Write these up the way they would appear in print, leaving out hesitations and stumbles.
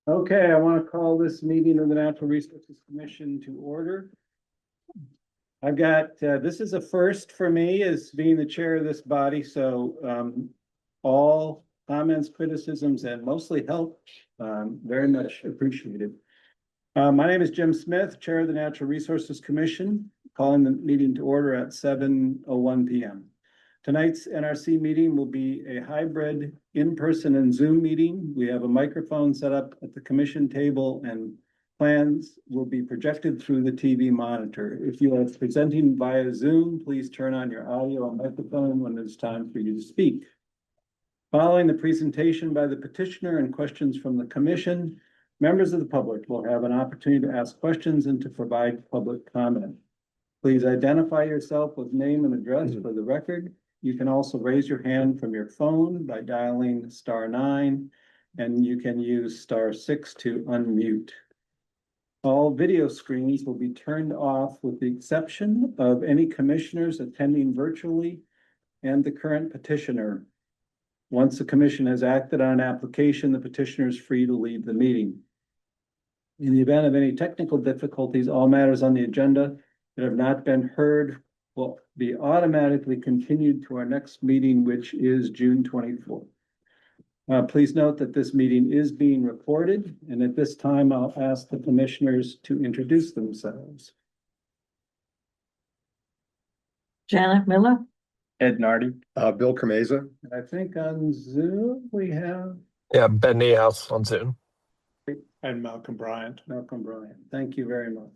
Okay, I want to call this meeting of the Natural Resources Commission to order. I've got, this is a first for me as being the chair of this body, so all comments, criticisms, and mostly help, very much appreciated. My name is Jim Smith, Chair of the Natural Resources Commission, calling the meeting to order at 7:01 p.m. Tonight's NRC meeting will be a hybrid in-person and Zoom meeting. We have a microphone set up at the commission table and plans will be projected through the TV monitor. If you are presenting via Zoom, please turn on your audio and microphone when it's time for you to speak. Following the presentation by the petitioner and questions from the commission, members of the public will have an opportunity to ask questions and to provide public comment. Please identify yourself with name and address for the record. You can also raise your hand from your phone by dialing *9, and you can use *6 to unmute. All video screens will be turned off with the exception of any commissioners attending virtually and the current petitioner. Once the commission has acted on an application, the petitioner is free to leave the meeting. In the event of any technical difficulties, all matters on the agenda that have not been heard will be automatically continued to our next meeting, which is June 24th. Please note that this meeting is being recorded, and at this time, I'll ask the commissioners to introduce themselves. Janet Miller. Ed Nardi. Bill Cremeza. I think on Zoom we have Ben Niehaus on Zoom. And Malcolm Bryant. Thank you very much.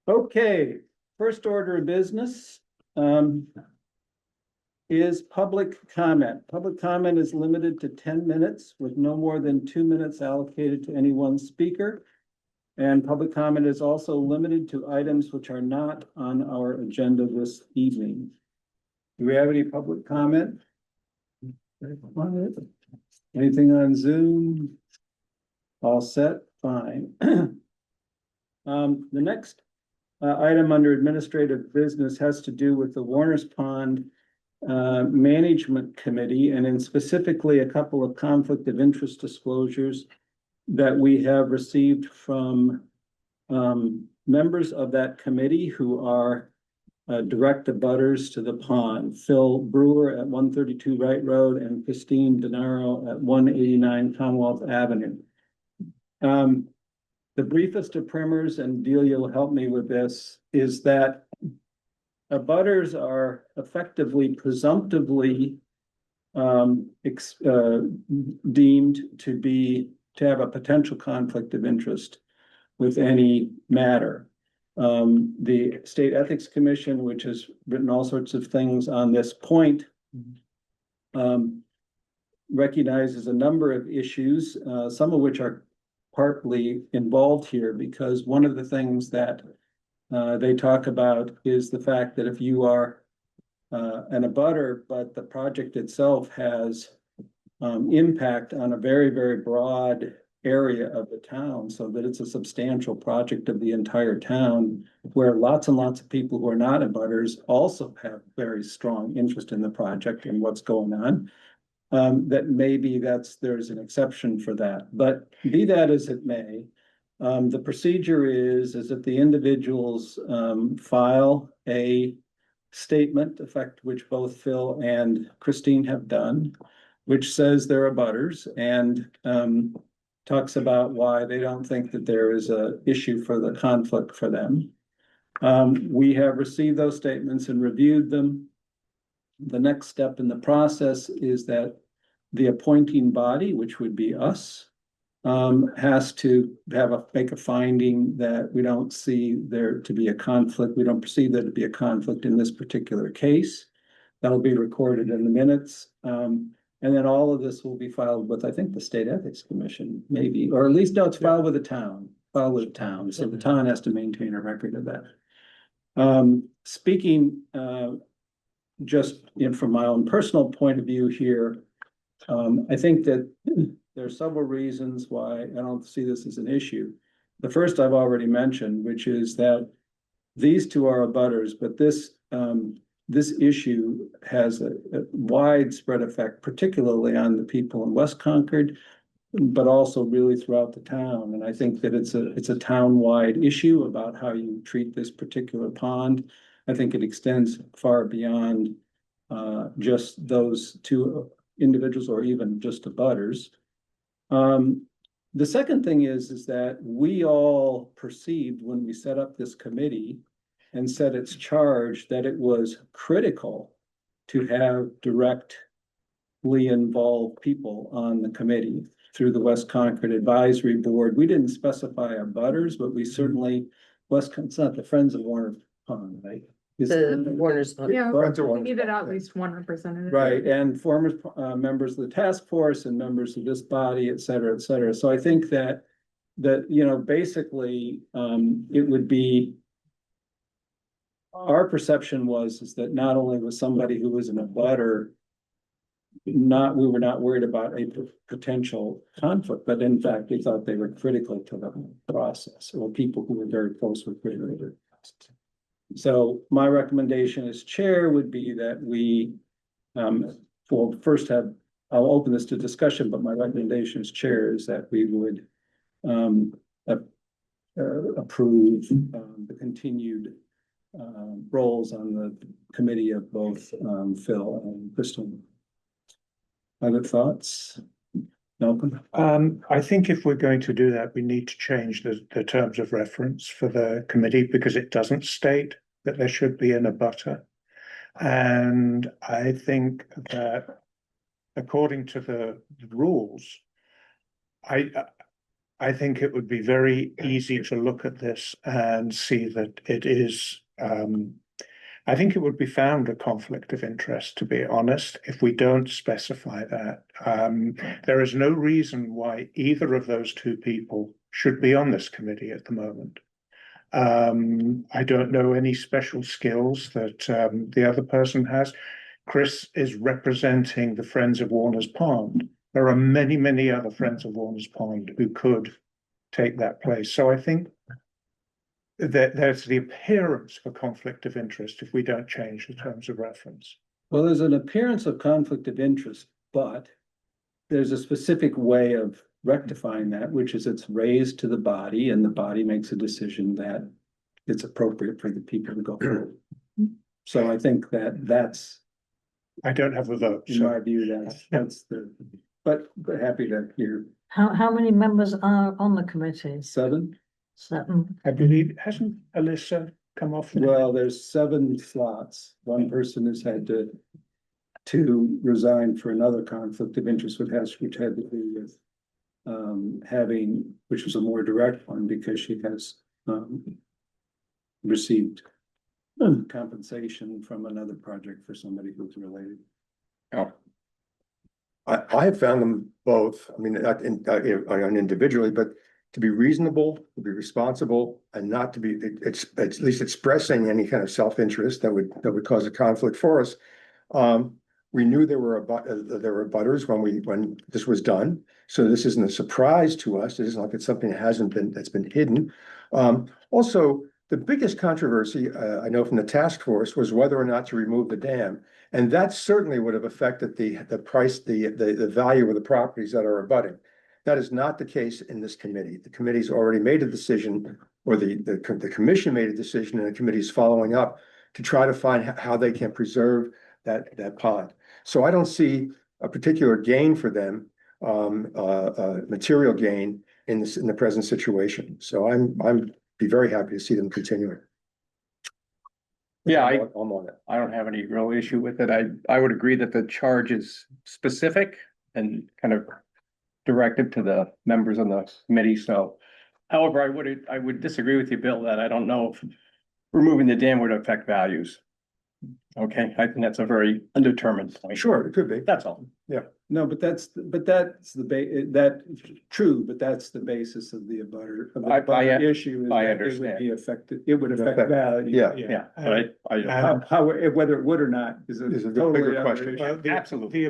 Okay, first order of business is public comment. Public comment is limited to 10 minutes with no more than 2 minutes allocated to any one speaker. And public comment is also limited to items which are not on our agenda this evening. Do we have any public comment? Anything on Zoom? All set, fine. The next item under administrative business has to do with the Warners Pond Management Committee, and in specifically a couple of conflict of interest disclosures that we have received from members of that committee who are direct abutters to the pond. Phil Brewer at 132 Wright Road and Christine Denaro at 189 Commonwealth Avenue. The briefest of primers, and Delia will help me with this, is that abutters are effectively presumptively deemed to have a potential conflict of interest with any matter. The State Ethics Commission, which has written all sorts of things on this point, recognizes a number of issues, some of which are partly involved here, because one of the things that they talk about is the fact that if you are an abutter, but the project itself has impact on a very, very broad area of the town, so that it's a substantial project of the entire town, where lots and lots of people who are not abutters also have very strong interest in the project and what's going on. That maybe there's an exception for that, but be that as it may, the procedure is that the individuals file a statement, which both Phil and Christine have done, which says they're abutters and talks about why they don't think that there is an issue for the conflict for them. We have received those statements and reviewed them. The next step in the process is that the appointing body, which would be us, has to make a finding that we don't see there to be a conflict. We don't perceive there to be a conflict in this particular case. That'll be recorded in the minutes. And then all of this will be filed with, I think, the State Ethics Commission, maybe, or at least no, it's filed with the town. So the town has to maintain a record of that. Speaking just from my own personal point of view here, I think that there are several reasons why I don't see this as an issue. The first I've already mentioned, which is that these two are abutters, but this issue has a widespread effect, particularly on the people in West Concord, but also really throughout the town. And I think that it's a town-wide issue about how you treat this particular pond. I think it extends far beyond just those two individuals or even just abutters. The second thing is that we all perceived when we set up this committee and set its charge that it was critical to have directly involved people on the committee through the West Concord Advisory Board. We didn't specify abutters, but we certainly, it's not the Friends of Warner Pond, right? The Warner's. Yeah, Friends of we Warner. needed at least one representative. Right, and former members of the task force and members of this body, et cetera, et cetera. So I think that basically it would be, our perception is that not only was somebody who was an abutter, we were not worried about a potential conflict, but in fact, we thought they were critical to the process, or people who were very close with the process. So my recommendation as chair would be that we, well, first I'll open this to discussion, but my recommendation as chair is that we would approve the continued roles on the committee of both Phil and Crystal. Other thoughts? Malcolm? I think if we're going to do that, we need to change the terms of reference for the committee because it doesn't state that there should be an abutter. And I think that according to the rules, I think it would be very easy to look at this and see that it is, I think it would be found a conflict of interest, to be honest, if we don't specify that. There is no reason why either of those two people should be on this committee at the moment. I don't know any special skills that the other person has. Chris is representing the Friends of Warner's Pond. There are many, many other Friends of Warner's Pond who could take that place. So I think that there's the appearance of a conflict of interest if we don't change the terms of reference. Well, there's an appearance of conflict of interest, but there's a specific way of rectifying that, which is it's raised to the body and the body makes a decision that it's appropriate for the people to go forward. So I think that's, I don't have a vote. in my view, that's but happy to hear. How many members are on the committee? 7. 7. I believe, hasn't Alyssa come off? Well, there's 7 slots. One person has had to resign for another conflict of interest, which had to do with which was a more direct one because she has received compensation from another project for somebody who's related. Oh. I have found them both, I mean, not individually, but to be reasonable, to be responsible, and not to be, it's at least expressing any kind of self-interest that would cause a conflict for us. We knew there were abutters when this was done, so this isn't a surprise to us. It isn't like it's something that's been hidden. Also, the biggest controversy I know from the task force was whether or not to remove the dam, and that certainly would have affected the price, the value of the properties that are abutting. That is not the case in this committee. The committee's already made a decision, or the commission made a decision, and the committee is following up to try to find how they can preserve that pond. So I don't see a particular gain for them, material gain in the present situation. So I'm be very happy to see them continuing. Yeah, I'm on it. I don't have any real issue with it. I would agree that the charge is specific and kind of directed to the members on the committee. So, however, I would disagree with you, Bill, that I don't know if removing the dam would affect values. Okay, I think that's a very undetermined point. Sure, it could be. That's all. No, but that's true, but that's the basis of the abutter issue. Is I that understand. It would be affected, it would affect value. Yeah. Yeah, but How, whether it would or not is a Is a totally bigger other question. issue. Absolutely.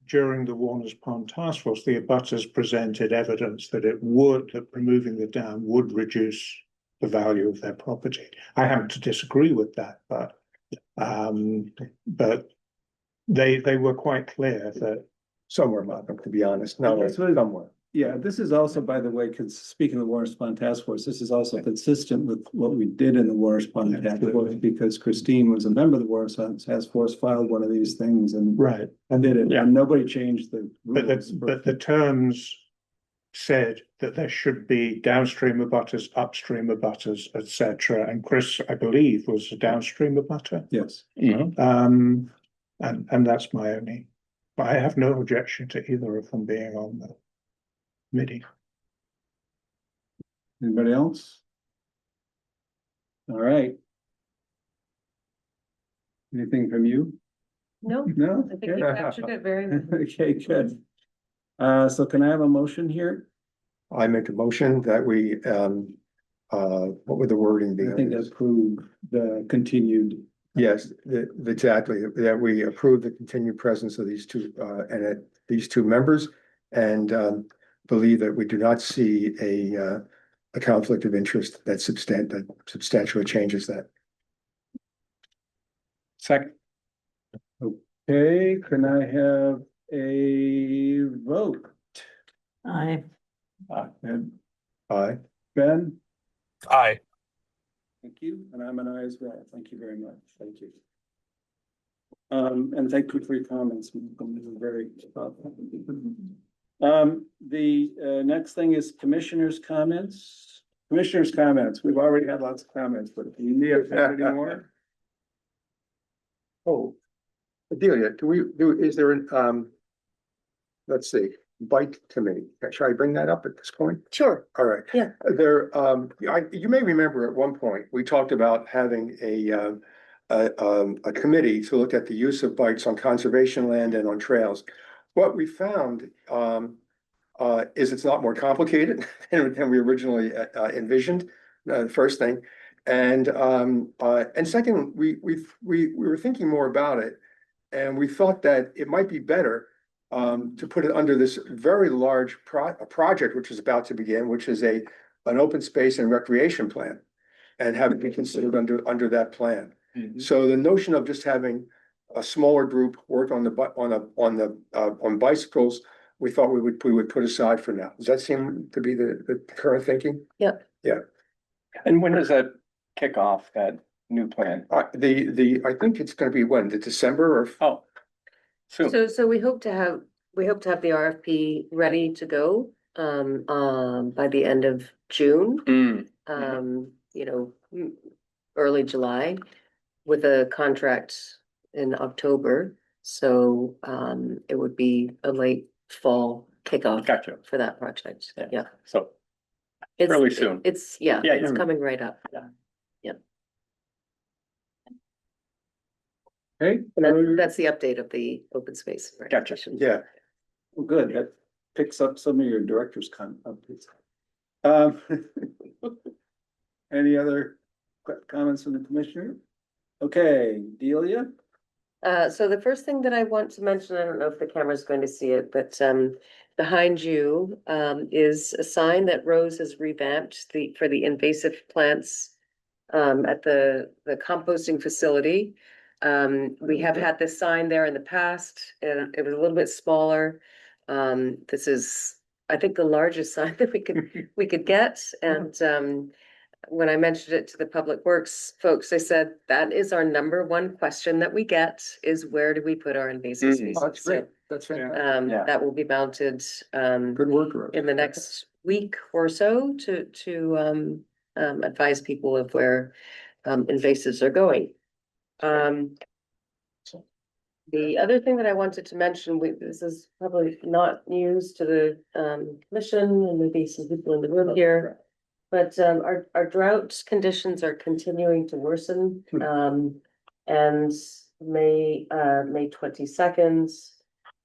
During the Warner's Pond Task Force, the abutters presented evidence that that removing the dam would reduce the value of their property. I happen to disagree with that, but they were quite clear that Somewhere, Malcolm, to be honest, not That's like what- somewhere. Yeah, this is also, by the way, because speaking of the Water Spawn Task Force, this is also consistent with what we did in the Water Spawn Task Force, because Christine was a member of the Water Spawn Task Force, filed one of these things and Right, did it, Yeah. and nobody changed the but rules. the terms said that there should be downstream abutters, upstream abutters, etc. And Chris, I believe, was a downstream abutter. Yes, And that's my only, but I have no objection to either of them being on the committee. anybody else? All right. Anything from you? No, No? I think you captured it very well. Okay, good. So can I have a motion here? I make a motion that we, what would the wording be? I think approve the continued, Yes, exactly, that we approve the continued presence of these two, these two members. And, believe that we do not see a conflict of interest that substantially changes that. Second, okay, can I have a vote? I, And Aye. Ben? Aye. Thank you, and I'm an aye as well. Thank you very much. Thank you. And thank you for your comments. They were very thoughtful. The next thing is commissioners' comments. Commissioners' comments. We've already had lots of comments, but do you need any more? Oh, Adelia, is there let's see, bike committee? Should I bring that up at this point? Sure, All right. Yeah. There, you may remember at one point, we talked about having a committee to look at the use of bikes on conservation land and on trails. What we found, is it's not more complicated than we originally envisioned, first thing. And second, we were thinking more about it, and we thought that it might be better to put it under this very large project, which is about to begin, which is an open space and recreation plan, and have it be considered under that plan. So the notion of just having a smaller group work on on bicycles, we thought we would put aside for now. Does that seem to be the current thinking? and when does that kick off, that new plan? I think it's gonna be when, the December or? Oh. Soon, so we hope to have the RFP ready to go, by the end of June. Early July, with a contract in October. So, it would be a late fall kickoff gotcha, for that project. Yeah. Yeah. so, It's- Fairly soon. It's Yeah, it's yeah. coming right up. Okay, And that's the update of the open space. Gotcha. recreation. Yeah, well, good. That picks up some of your director's updates. Um, any other comments from the commissioner? Okay, Delia? So the first thing that I want to mention, I don't know if the camera's going to see it, but behind you is a sign that Rose has revamped for the invasive plants at the composting facility. We have had this sign there in the past, and it was a little bit smaller. This is, I think, the largest sign that we could get, and when I mentioned it to the Public Works folks, they said that is our number one question that we get, is where do we put our invasive species? oh, that's great, that's fantastic, Yeah. That will be mounted good work, Rose. in the next week or so to advise people of where invasives are going. The other thing that I wanted to mention, this is probably not news to the commission and maybe some people in the room here. But our drought conditions are continuing to worsen. And May 22nd,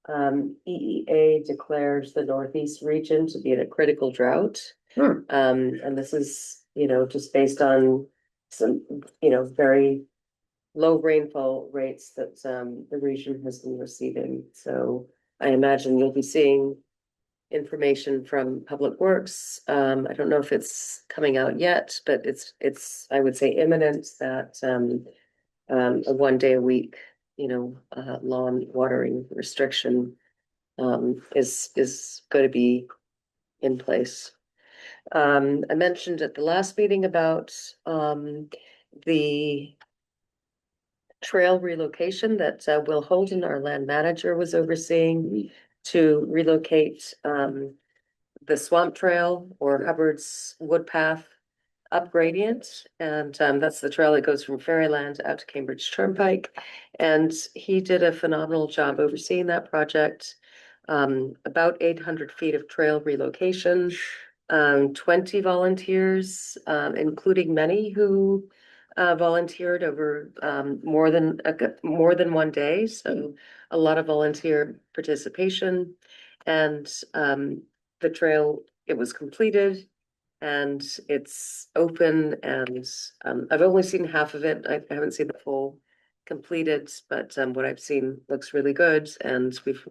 EEA declares the Northeast region to be in a critical drought. And this is, just based on some, very low rainfall rates that the region has been receiving. So I imagine you'll be seeing information from Public Works. I don't know if it's coming out yet, but it's I would say imminent that a 1 day a week, lawn watering restriction is going to be in place. I mentioned at the last meeting about the trail relocation that Will Holden, our land manager, was overseeing to relocate the Swamp Trail or Hubbard's Wood Path up gradient. And that's the trail that goes from Fairyland out to Cambridge Turnpike. And he did a phenomenal job overseeing that project. About 800 feet of trail relocation, 20 volunteers, including many who volunteered over more than one day. So a lot of volunteer participation, and the trail, it was completed and it's open, and I've only seen half of it. I haven't seen the full completed, but what I've seen looks really good, and we've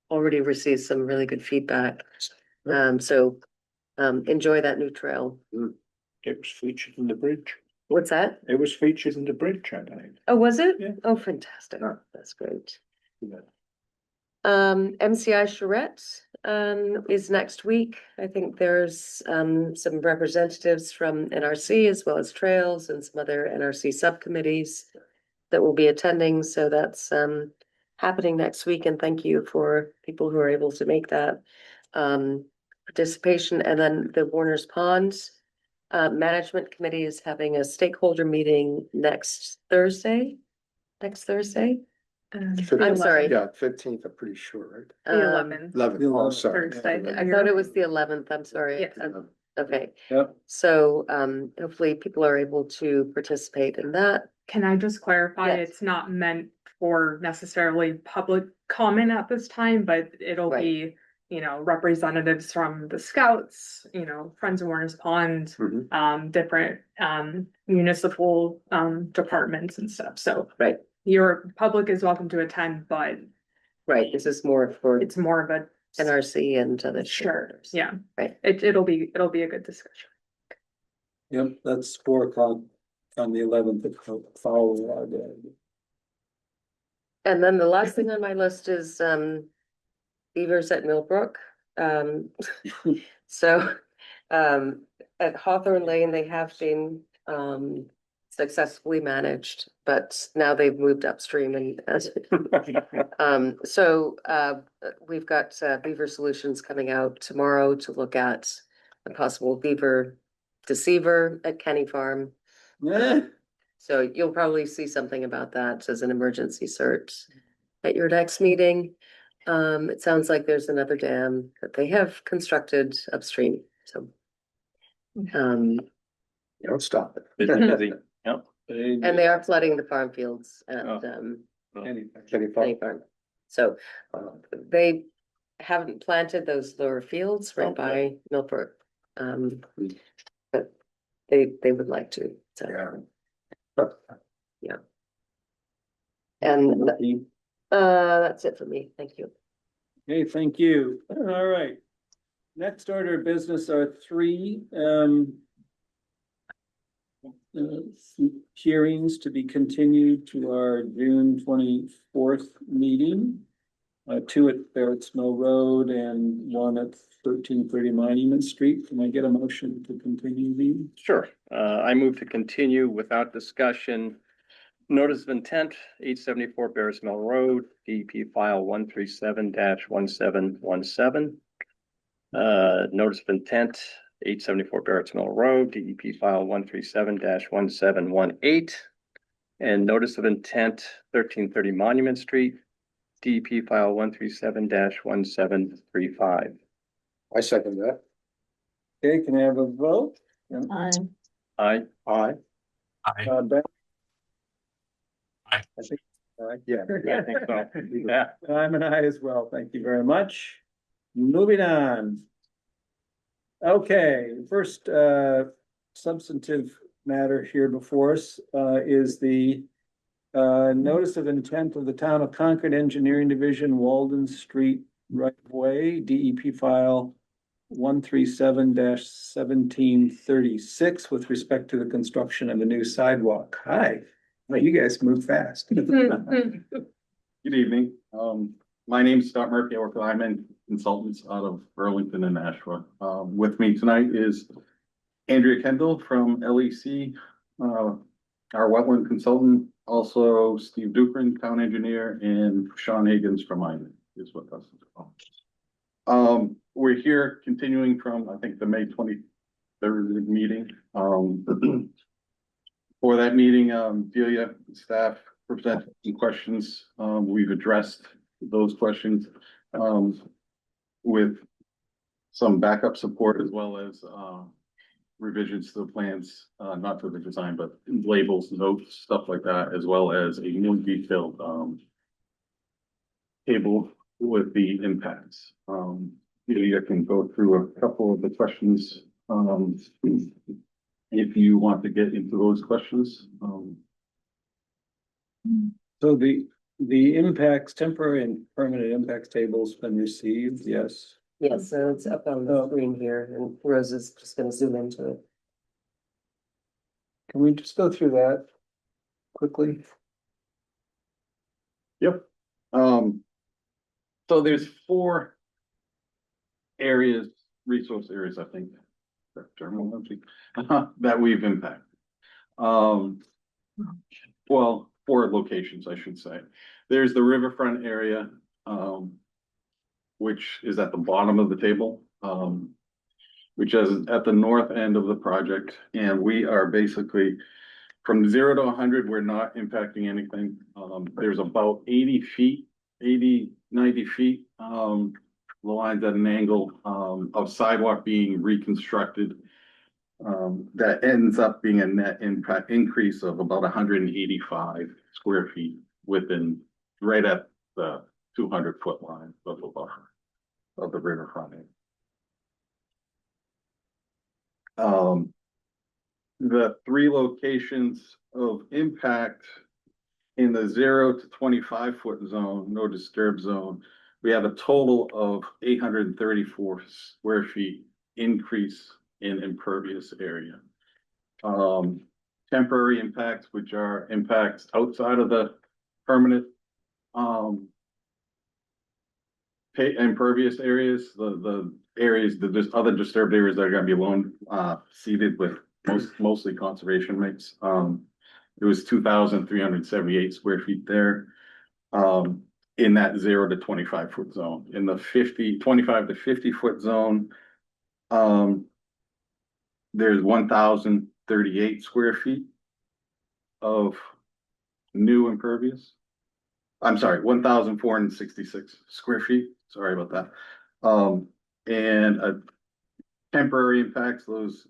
already received some really good feedback. So enjoy that new trail. It was featured in the bridge. What's that? It was featured in the bridge, I believe. Oh, was it? Yeah. Oh, fantastic. Oh. That's great. Yeah. MCI Charette is next week. I think there's some representatives from NRC as well as Trails and some other NRC subcommittees that will be attending. So that's happening next week, and thank you for people who are able to make that participation. And then the Warner's Pond Management Committee is having a stakeholder meeting next Thursday. I'm sorry. Yeah, 15th, I'm pretty sure, The right? 11th. 11th, oh, sorry. Thursday. I thought it was the 11th. I'm sorry. Yes. Okay. Yep. So hopefully people are able to participate in that. Can I just clarify, Yes. it's not meant for necessarily public comment at this time, but it'll Right. be, representatives from the Scouts, Friends of Warner's Pond, Mhm. different municipal departments and stuff. So Right. your public is welcome to attend, but Right. This is more for it's more of a NRC and other. sure, stakeholders. yeah. Right. It'll be a good discussion. Yep, that's 4 o'clock on the 11th, following our day. And then the last thing on my list is beavers at Millbrook. So at Hawthorne Lane, they have been successfully managed, but now they've moved upstream and so we've got Beaver Solutions coming out tomorrow to look at a possible beaver deceiver at Kenny Farm. So you'll probably see something about that as an emergency cert at your next meeting. It sounds like there's another dam that they have constructed upstream, so. Don't stop it. And they are flooding the farm fields at Anything. Kenny Kenny Farm. Farm. So they haven't planted those lower fields right by Millbrook. But they would like to, so. Yeah. And that's it for me. Thank you. Okay, thank you. All right. Next order of business are 3 hearings to be continued to our June 24th meeting. 2 at Barrett's Mill Road and 1 at 1330 Monument Street. Can I get a motion to continue these? Sure, I move to continue without discussion. Notice of intent, 874 Bears Mill Road, DEP file 137-1717. Notice of intent, 874 Barrett's Mill Road, DEP file 137-1718. And notice of intent, 1330 Monument Street, DEP file 137-1735. I second that. Okay, can I have a vote? Aye. Aye. Aye. Ben? Aye. I think, Yeah. I think so. Yeah. I'm an aye as well. Thank you very much. Moving on. Okay, first substantive matter here before us is the notice of intent of the Town of Concord Engineering Division, Walden Street right of way, DEP file 137-1736 with respect to the construction of a new sidewalk. Hi, well, you guys move fast. Good evening. My name is Scott Murphy. I work for Lyman Consultants out of Burlington and Nashua. With me tonight is Andrea Kendall from LEC, our wetland consultant, also Steve Dukran, town engineer, and Sean Higgins from Mine is with us as well. We're here continuing from, I think, the May 23rd meeting. For that meeting, Delia staff presented some questions. We've addressed those questions with some backup support as well as revisions to the plans, not to the design, but labels, notes, stuff like that, as well as a more detailed table with the impacts. Delia can go through a couple of the questions if you want to get into those questions. So the impacts, temporary and permanent impacts tables been received, yes. Yes, so it's up on the screen here and Rose is just gonna zoom into it. Can we just go through that quickly? Yep. So there's 4 areas, resource areas, I think, that we've impacted. Well, 4 locations, I should say. There's the riverfront area, which is at the bottom of the table, which is at the north end of the project. And we are basically from 0 to 100, we're not impacting anything. There's about 80 feet, 90 feet, the lines at an angle of sidewalk being reconstructed. That ends up being a net impact increase of about 185 square feet within, right at the 200-foot line of the buffer of the riverfront. The 3 locations of impact in the 0 to 25-foot zone, no disturb zone, we have a total of 834 square feet increase in impervious area. Temporary impacts, which are impacts outside of the permanent impervious areas, the areas, the other disturbed areas that are gonna be alone, seeded with mostly conservation rates. It was 2,378 square feet there. In that 0 to 25-foot zone. In the 25 to 50-foot zone, there's 1,038 square feet of new impervious. I'm sorry, 1,466 square feet. Sorry about that. And temporary impacts, those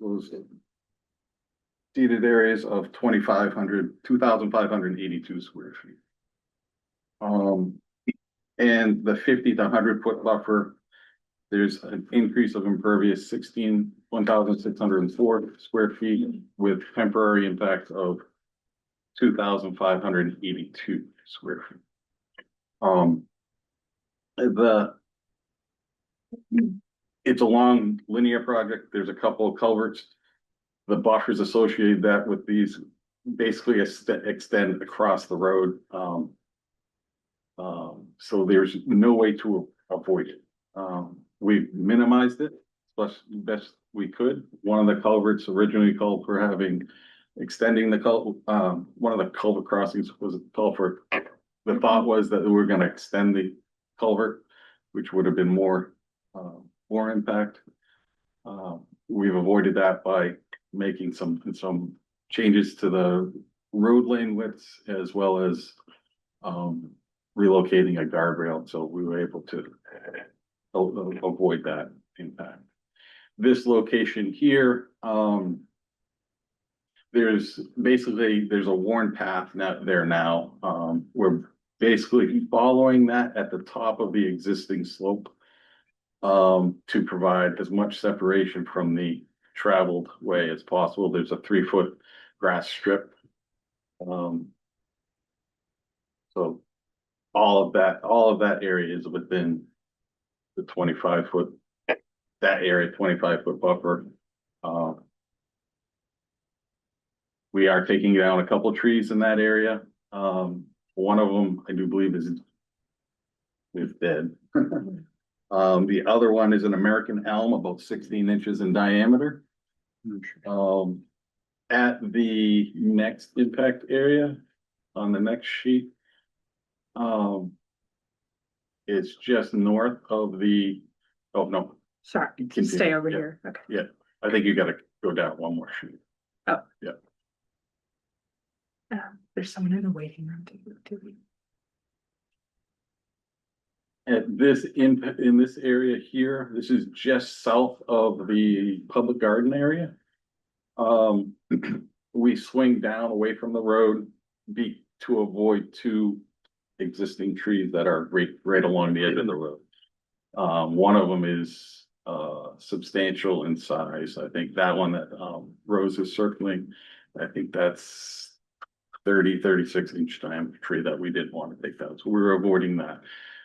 seeded areas of 2,582 square feet. And the 50 to 100-foot buffer, there's an increase of impervious 1,604 square feet with temporary impact of 2,582 square feet. It's a long linear project. There's a couple of culverts. The buffers associated that with these basically extend across the road. So there's no way to avoid it. We've minimized it best we could. One of the culverts originally called for extending the one of the culvert crossings was called for. The thought was that we were going to extend the culvert, which would have been more impact. We've avoided that by making some changes to the road lane widths as well as relocating a guardrail, so we were able to avoid that impact. This location here, there's a worn path now. We're basically following that at the top of the existing slope to provide as much separation from the traveled way as possible. There's a 3-foot grass strip. So all of that area is within the 25-foot, that area, 25-foot buffer. We are taking down a couple of trees in that area. One of them, I do believe is dead. The other one is an American elm, about 16 inches in diameter. At the next impact area on the next sheet. It's just north of the, oh, no, Sorry, Continue, stay over yeah. here. Okay. yeah, I think you gotta go down one more sheet. There's someone in the waiting room too. At this in this area here, this is just south of the public garden area. We swing down away from the road to avoid two existing trees that are right along the edge of the road. One of them is substantial in size. I think that one that Rose is circling, I think that's 36 inch diameter tree that we didn't want to take down. So we were avoiding that.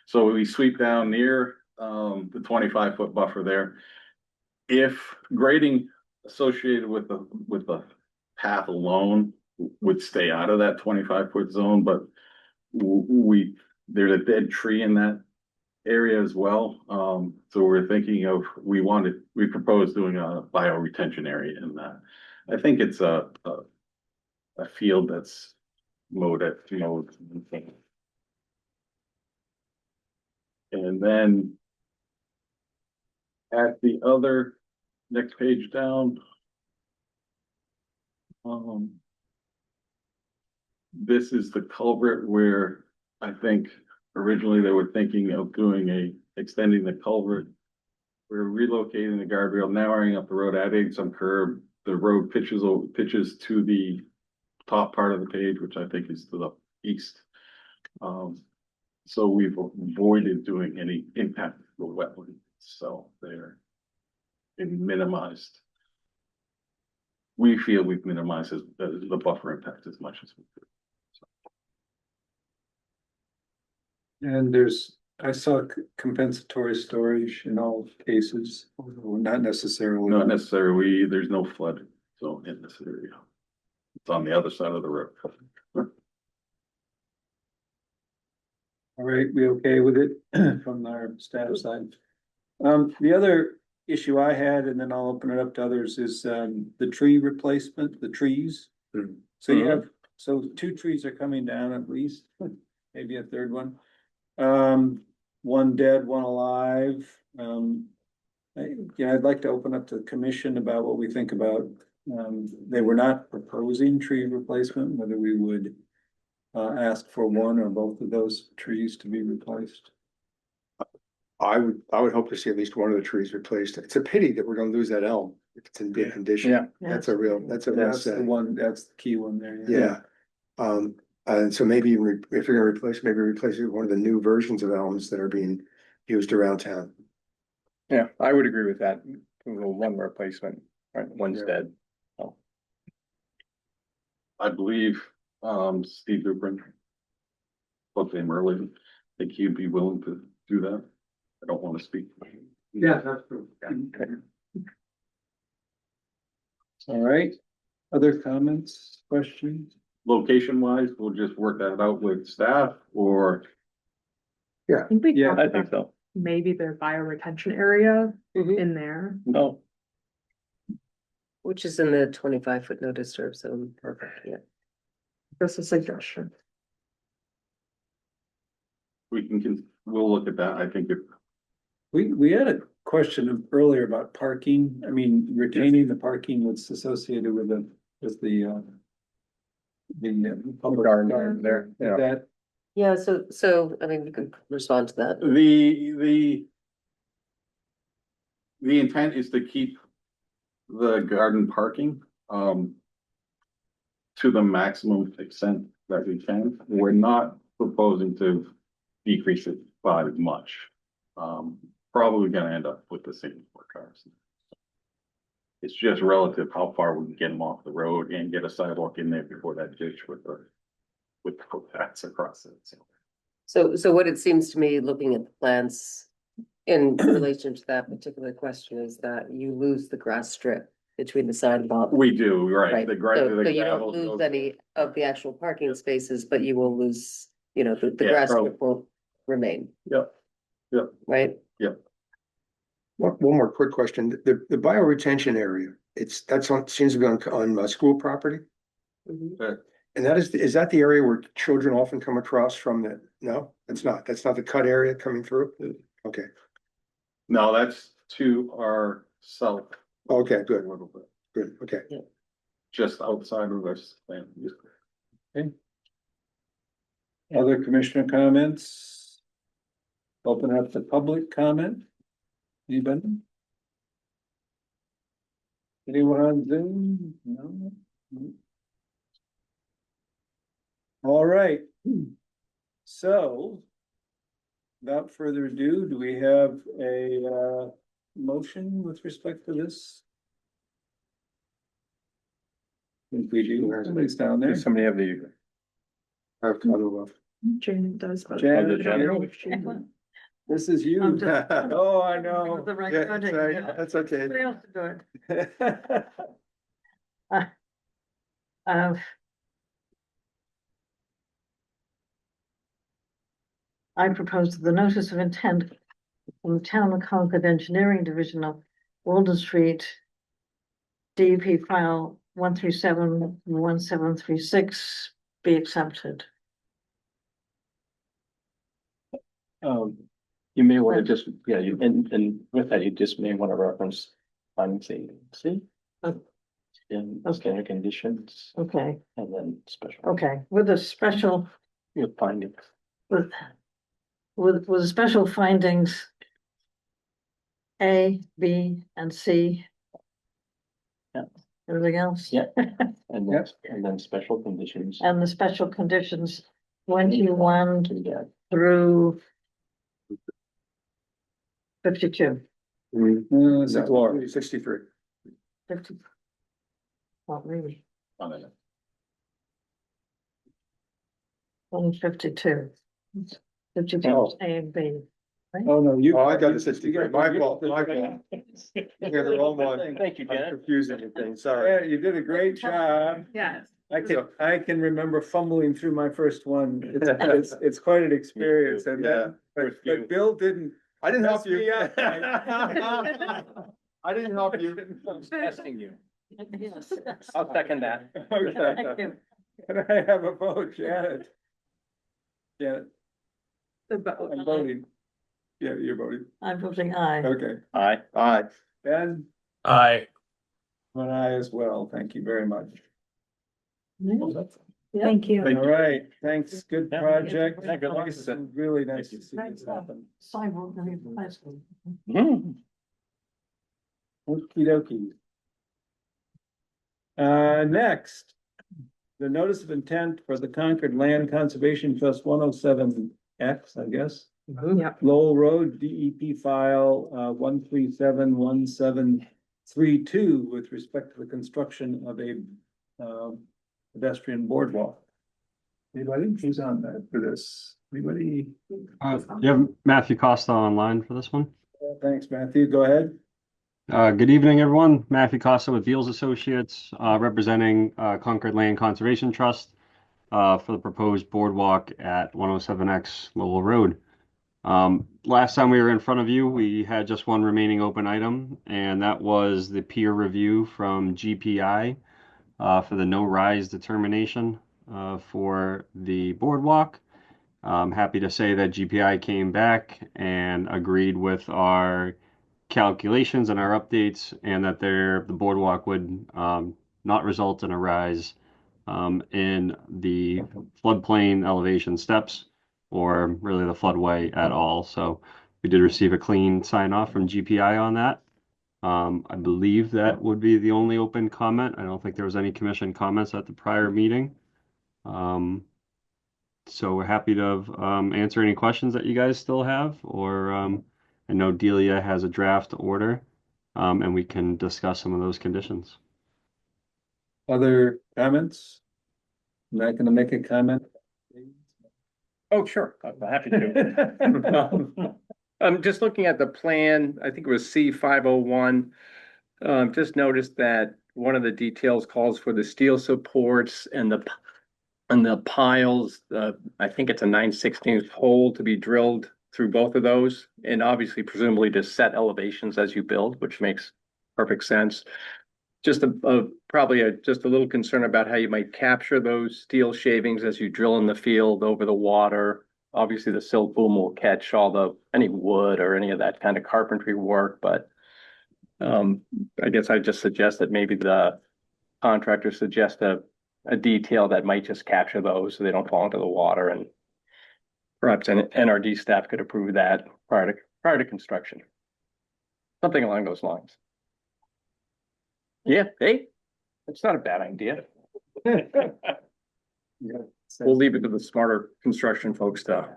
So we sweep down near the 25-foot buffer there. If grading associated with the path alone would stay out of that 25-foot zone, but there's a dead tree in that area as well. So we're thinking of, we proposed doing a bioretention area in that. I think it's a field that's mowed. And then at the other next page down, this is the culvert where I think originally they were thinking of extending the culvert. We're relocating the guardrail, narrowing up the road, adding some curb. The road pitches to the top part of the page, which I think is to the east. So we've avoided doing any impact to the wetland, so they're minimized. We feel we've minimized the buffer impact as much as we could. And I saw compensatory storage in all cases, not necessarily. Not necessarily, there's no flood zone in this area. It's on the other side of the road. All right, we okay with it from our staff side? The other issue I had, and then I'll open it up to others, is the tree replacement, the trees. So you have, two trees are coming down at least, maybe a third one. One dead, one alive. I'd like to open up to the commission about what we think about, they were not proposing tree replacement, whether we would ask for one or both of those trees to be replaced. I would hope to see at least one of the trees replaced. It's a pity that we're gonna lose that elm if it's in good condition. Yeah. That's a real That's the one, that's the key one there. Yeah. And so maybe even if you're gonna replace it with one of the new versions of elms that are being used around town. Yeah, I would agree with that. One replacement, right? One's Yeah. dead. I believe Steve Dubrin spoke to him earlier. I think he'd be willing to do that. I don't want to speak. Yeah, that's true. All right, other comments, questions? Location wise, we'll just work that out with staff or I think we Yeah, talked I think about so. maybe their bioretention area Mhm. in there. No, Which is in the 25-foot no disturb zone. Perfect. Yeah. Just a suggestion. we'll look at that. I think if We had a question earlier about parking. I mean, retaining the parking that's associated with the public garden there, Is yeah. that, Yeah, so, I mean, we can respond to that. the intent is to keep the garden parking to the maximum extent that we can. We're not proposing to decrease it by much. Probably gonna end up with the same 4 cars. It's just relative how far we can get them off the road and get a sidewalk in there before that ditch with the footpaths across it. So what it seems to me, looking at the plans in relation to that particular question, is that you lose the grass strip between the sidewalk. We do, right, Right, the so you gravel don't lose goes- any of the actual parking spaces, but you will lose, the Yeah, grass probably. strip will remain, Yep, right? Yep. One more quick question. The bioretention area, seems to be on school property? Mhm. And is that the area where children often come across from no, that's not the cut area coming through? Okay, No, that's to our south okay, a good, little bit, good, okay. just outside of this land. Other commissioner comments? Open up the public comment. Anybody? Anyone on Zoom? No? All right. So, without further ado, do we have a motion with respect to this? I think we do. Somebody's down there. Does somebody have the, I've cut it off. Jane does, but. Janet, I don't know if she- This is you. I'm just- Oh, I know. The Yeah, recording. sorry, that's okay. Somebody else to do it. I propose that the notice of intent from the Town of Concord Engineering Division of Walden Street, DEP file 1371736 be accepted. you may want to just, yeah, and with that, you just may want to reference finding see? Oh. In Okay. standard conditions Okay, and then special, okay, with a special, your findings. with the special findings A, B, and C. Yeah. Everything else? Yeah. And then special conditions. And the special conditions 21 Yeah. through 52. It's a glory. 63. 50. Well, maybe only 52. 52 Oh. is A and B. Oh, no, you. Oh, I got the 63. My fault, my fault. Yeah, the wrong one. Thank you, I'm Janet. confusing the thing, Yeah, sorry. you did a great job. Yes. I can remember fumbling through my first one. It's quite an experience and Yeah. but Bill didn't. I didn't help you. Mess me I didn't help you. I'm testing you. Yes. I'll second that. Thank Okay. you. Can I have a vote, Janet? Janet, The boat. I'm voting. Yeah, you're voting. I'm voting aye. Okay. Aye. Aye. Ben, Aye. an aye as well. Thank you very much. Thank you. All right, thanks. Good Yeah. project. Yeah, good luck. It's really nice to see this happen. Sidewalk, I mean, high school. Mhm. Okey dokey. Next, the notice of intent for the Concord Land Conservation Trust 107X, I guess. Yep. Lowell Road, DEP file, 1371732 with respect to the construction of a, pedestrian boardwalk. Anybody who's on that for this? Anybody? You have Matthew Costa online for this one. Thanks, Matthew. Go ahead. Good evening, everyone. Matthew Costa with Beals Associates, representing Concord Land Conservation Trust for the proposed boardwalk at 107X Lowell Road. Last time we were in front of you, we had just one remaining open item, and that was the peer review from GPI for the no rise determination for the boardwalk. I'm happy to say that GPI came back and agreed with our calculations and our updates, and that the boardwalk would not result in a rise in the floodplain elevation steps or really the floodway at all. So we did receive a clean sign off from GPI on that. I believe that would be the only open comment. I don't think there was any commission comments at the prior meeting. So we're happy to answer any questions that you guys still have, or I know Delia has a draft order, and we can discuss some of those conditions. Other comments? I'm not gonna make a comment. Oh, sure. I'm happy to. I'm just looking at the plan. I think it was C501. Just noticed that one of the details calls for the steel supports and the piles. I think it's a 9/16 hole to be drilled through both of those, and obviously presumably to set elevations as you build, which makes perfect sense. Just just a little concern about how you might capture those steel shavings as you drill in the field over the water. Obviously, the silt boom will catch any wood or any of that kind of carpentry work, but I guess I just suggest that maybe the contractor suggest a detail that might just capture those so they don't fall into the water, and perhaps an NRD staff could approve that prior to construction. Something along those lines. Yeah, hey, it's not a bad idea. We'll leave it to the smarter construction folks to.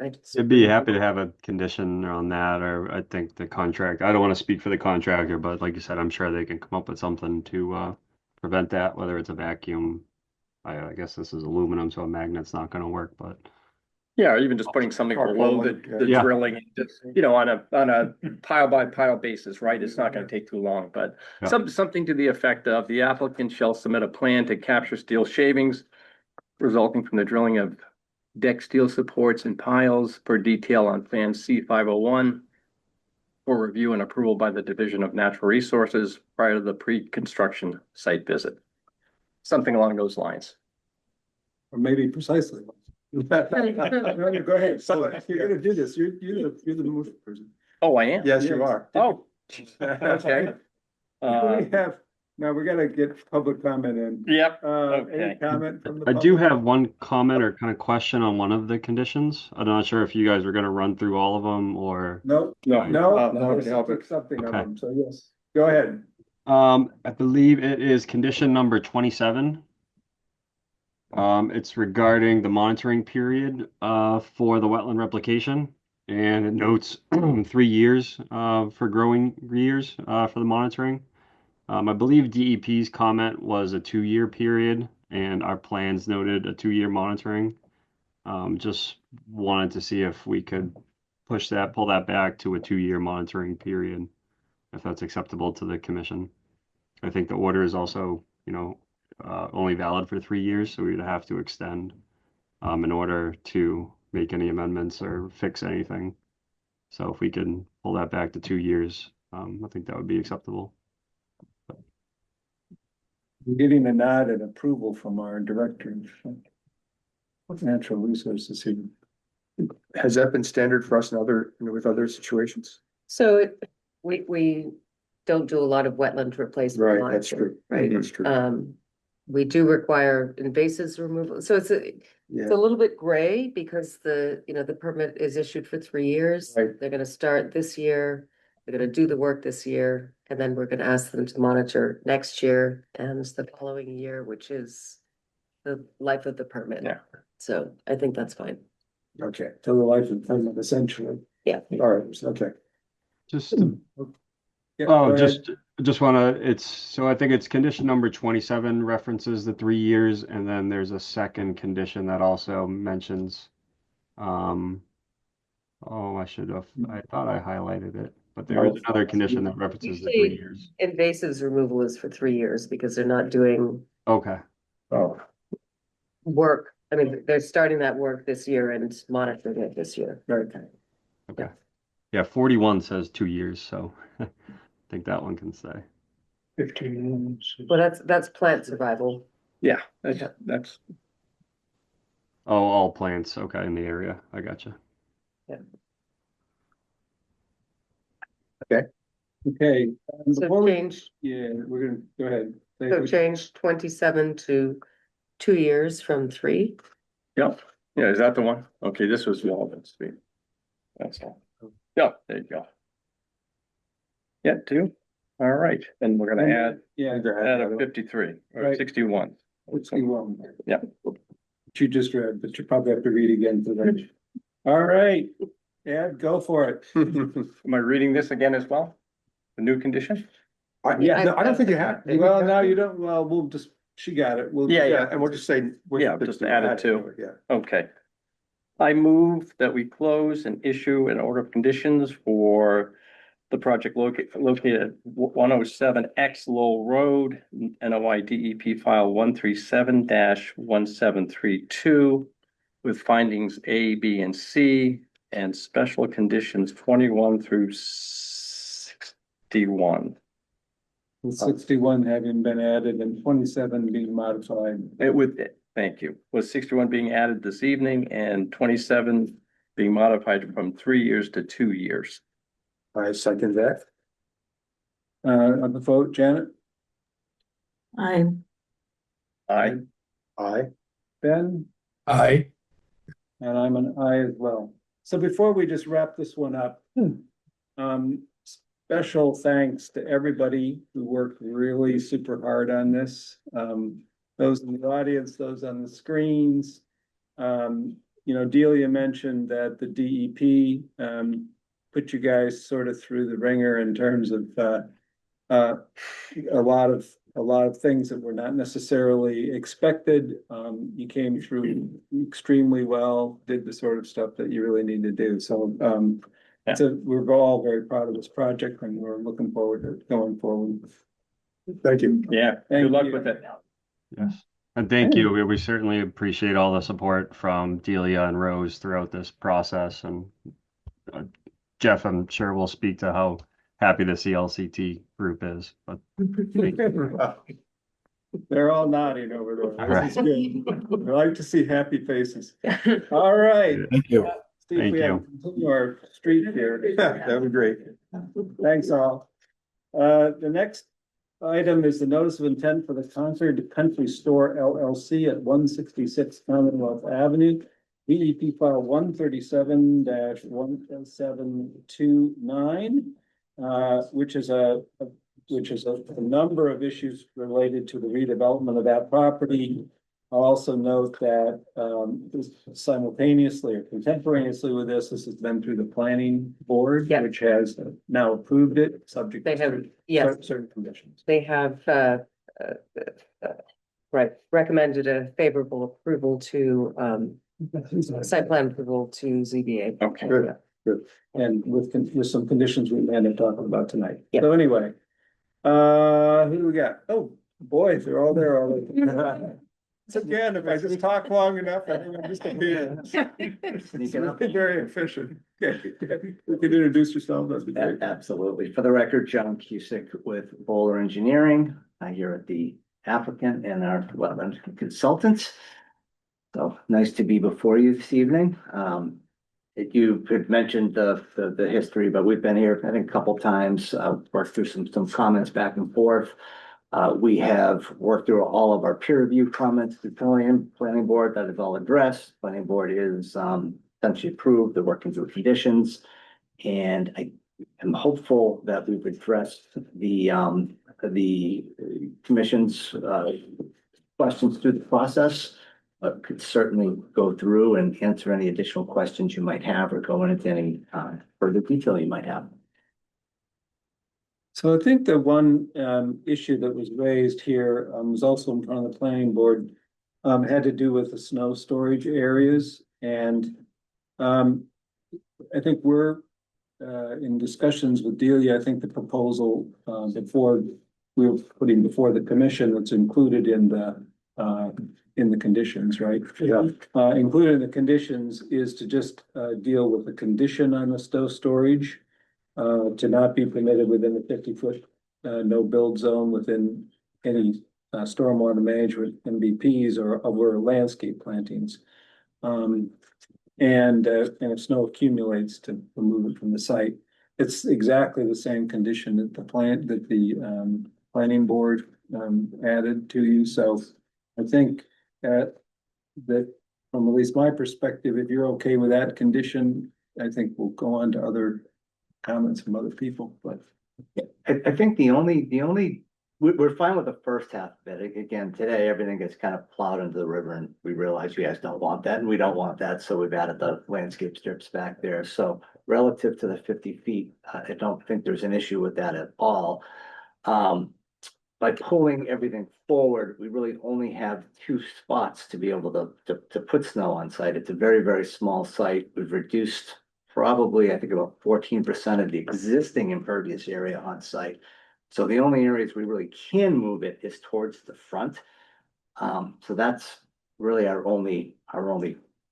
I'd be happy to have a condition on that, or I think the contract, I don't want to speak for the contractor, but like you said, I'm sure they can come up with something to prevent that, whether it's a vacuum. I guess this is aluminum, so a magnet's not gonna work, but Yeah, or even just putting something Or below one, the yeah. drilling, just, on a pile by pile basis, right? It's not gonna take too long, but Yeah. something to the effect of the applicant shall submit a plan to capture steel shavings resulting from the drilling of deck steel supports and piles per detail on Plan C501 for review and approval by the Division of Natural Resources prior to the pre-construction site visit. Something along those lines. Or maybe precisely. Go ahead. So if you're gonna do this, you're the motion person. Oh, I am? Yes, you are. Oh, okay. We have, now we gotta get public comment in. Yep. Any Okay. comment from the I do public? have one comment or kind of question on one of the conditions. I'm not sure if you guys are gonna run through all of them or. No, No. no, No, let's help it. pick something of Okay. them, so yes, go ahead. I believe it is condition number 27. It's regarding the monitoring period for the wetland replication, and it notes 3 years for growing years for the monitoring. I believe DEP's comment was a 2-year period, and our plans noted a 2-year monitoring. Just wanted to see if we could pull that back to a 2-year monitoring period, if that's acceptable to the commission. I think the order is also, only valid for 3 years, so we would have to extend in order to make any amendments or fix anything. So if we can pull that back to 2 years, I think that would be acceptable. We're getting a nod and approval from our director of natural resources here. Has that been standard for us with other situations? So we don't do a lot of wetland replacement. Right, that's monitoring, true. Right, That's true. we do require invasives removal, so it's a Yeah, little bit gray because the permit is issued for 3 years. Right. They're gonna start this year, they're gonna do the work this year, and then we're gonna ask them to monitor next year and the following year, which is the life of the permit. Yeah. So I think that's fine. Okay, till the life of permit essentially. Yeah. All right, okay. Just, Yeah, go oh, ahead. just wanna, so I think it's condition number 27 references the 3 years, and then there's a second condition that also mentions, I thought I highlighted it, but there is another condition that references the 3 Usually- years. Invasives removal is for 3 years because they're not doing Okay, Oh, work. I mean, they're starting that work this year and monitoring it this year. right. okay. Yeah, 41 says 2 years, so I think that one can stay. 15. Well, that's plant survival. Yeah, that's, Oh, all plants, okay, in the area, I gotcha. Okay. So before we- change, Yeah, we're gonna, go ahead. so change 27 to 2 years from 3. yeah, is that the one? Okay, this was relevant to me. That's all. Yeah, there you go. Yeah, 2. All right, and we're gonna add Yeah, add a 53 or Right. 61. 61. Yeah. Which you just read, but you probably have to read again for that. All right, Ed, go for it. Am I reading this again as well? The new condition? Yeah, no, I don't think you have. Well, now you don't, well, we'll just, she got it. We'll. Yeah, And we'll just say. Yeah, just add it to. Yeah. Okay. I move that we close and issue an order of conditions for the project located at 107 X Lowell Road, NOI DEP file 137-1732 with findings A, B, and C, and special conditions 21 through 61. With 61 having been added and 27 being modified. It would, thank you, with 61 being added this evening and 27 being modified from 3 years to 2 years. I second that. On the vote, Janet, I, Aye. Aye. Ben, Aye. and I'm an aye as well. So before we just wrap this one up, special thanks to everybody who worked really super hard on this. Those in the audience, those on the screens. Delia mentioned that the DEP put you guys sort of through the ringer in terms of a lot of things that were not necessarily expected. You came through extremely well, did the sort of stuff that you really need to do. So we're all very proud of this project and we're looking forward to going forward. Thank you. Yeah, Thank good luck you. with it. Yes. And thank you. We certainly appreciate all the support from Delia and Rose throughout this process. And Jeff, I'm sure will speak to how happy the CLCT group is. But They're all nodding over there. All This is good. I like to see happy faces. All right. Thank you. See if we have to continue our streak here. That would be great. Thanks all. The next item is the notice of intent for the Concord Country Store LLC at 166 Commonwealth Avenue. DEP file 137-1729, which is a number of issues related to the redevelopment of that property. I'll also note that simultaneously or contemporaneously with this has been through the planning board, Yeah. which has now approved it, subject They to have, yes, certain conditions. they have, recommended a favorable approval to, site plan approval to ZBA. Okay. Good. And with some conditions we may end up talking about tonight. Yeah. So anyway, who do we got? Oh, boy, they're all there already. Again, if I just talk long enough, I think I'm just a very efficient. Okay, you can introduce yourself, that'd be great. Absolutely. For the record, John Cusick with Bowler Engineering. I here at the applicant and our wetland consultants. So nice to be before you this evening. You had mentioned the history, but we've been here, I think, a couple times, worked through some comments back and forth. We have worked through all of our peer review comments to planning board that is all addressed. Planning board is essentially approved. They're working through conditions. And I am hopeful that we've addressed the commission's questions through the process. Could certainly go through and answer any additional questions you might have or go into any further detail you might have. So I think the one issue that was raised here was also in front of the planning board, had to do with the snow storage areas. And I think we're in discussions with Delia. I think the proposal before we were putting before the commission that's included in the conditions, right? Yeah. Included in the conditions is to just deal with the condition on the snow storage. To not be permitted within the 50-foot no build zone within any stormwater management MBPs or over landscape plantings. And if snow accumulates to remove it from the site. It's exactly the same condition that the planning board added to you. So I think that from at least my perspective, if you're okay with that condition, I think we'll go on to other comments from other people, but. I think we're fine with the first half of it. Again, today, everything gets kind of plowed into the river and we realize you guys don't want that and we don't want that. So we've added the landscape strips back there. So relative to the 50 feet, I don't think there's an issue with that at all. By pulling everything forward, we really only have 2 spots to be able to put snow on site. It's a very, very small site. We've reduced probably, I think, about 14% of the existing impervious area on site. So the only areas we really can move it is towards the front. So that's really our only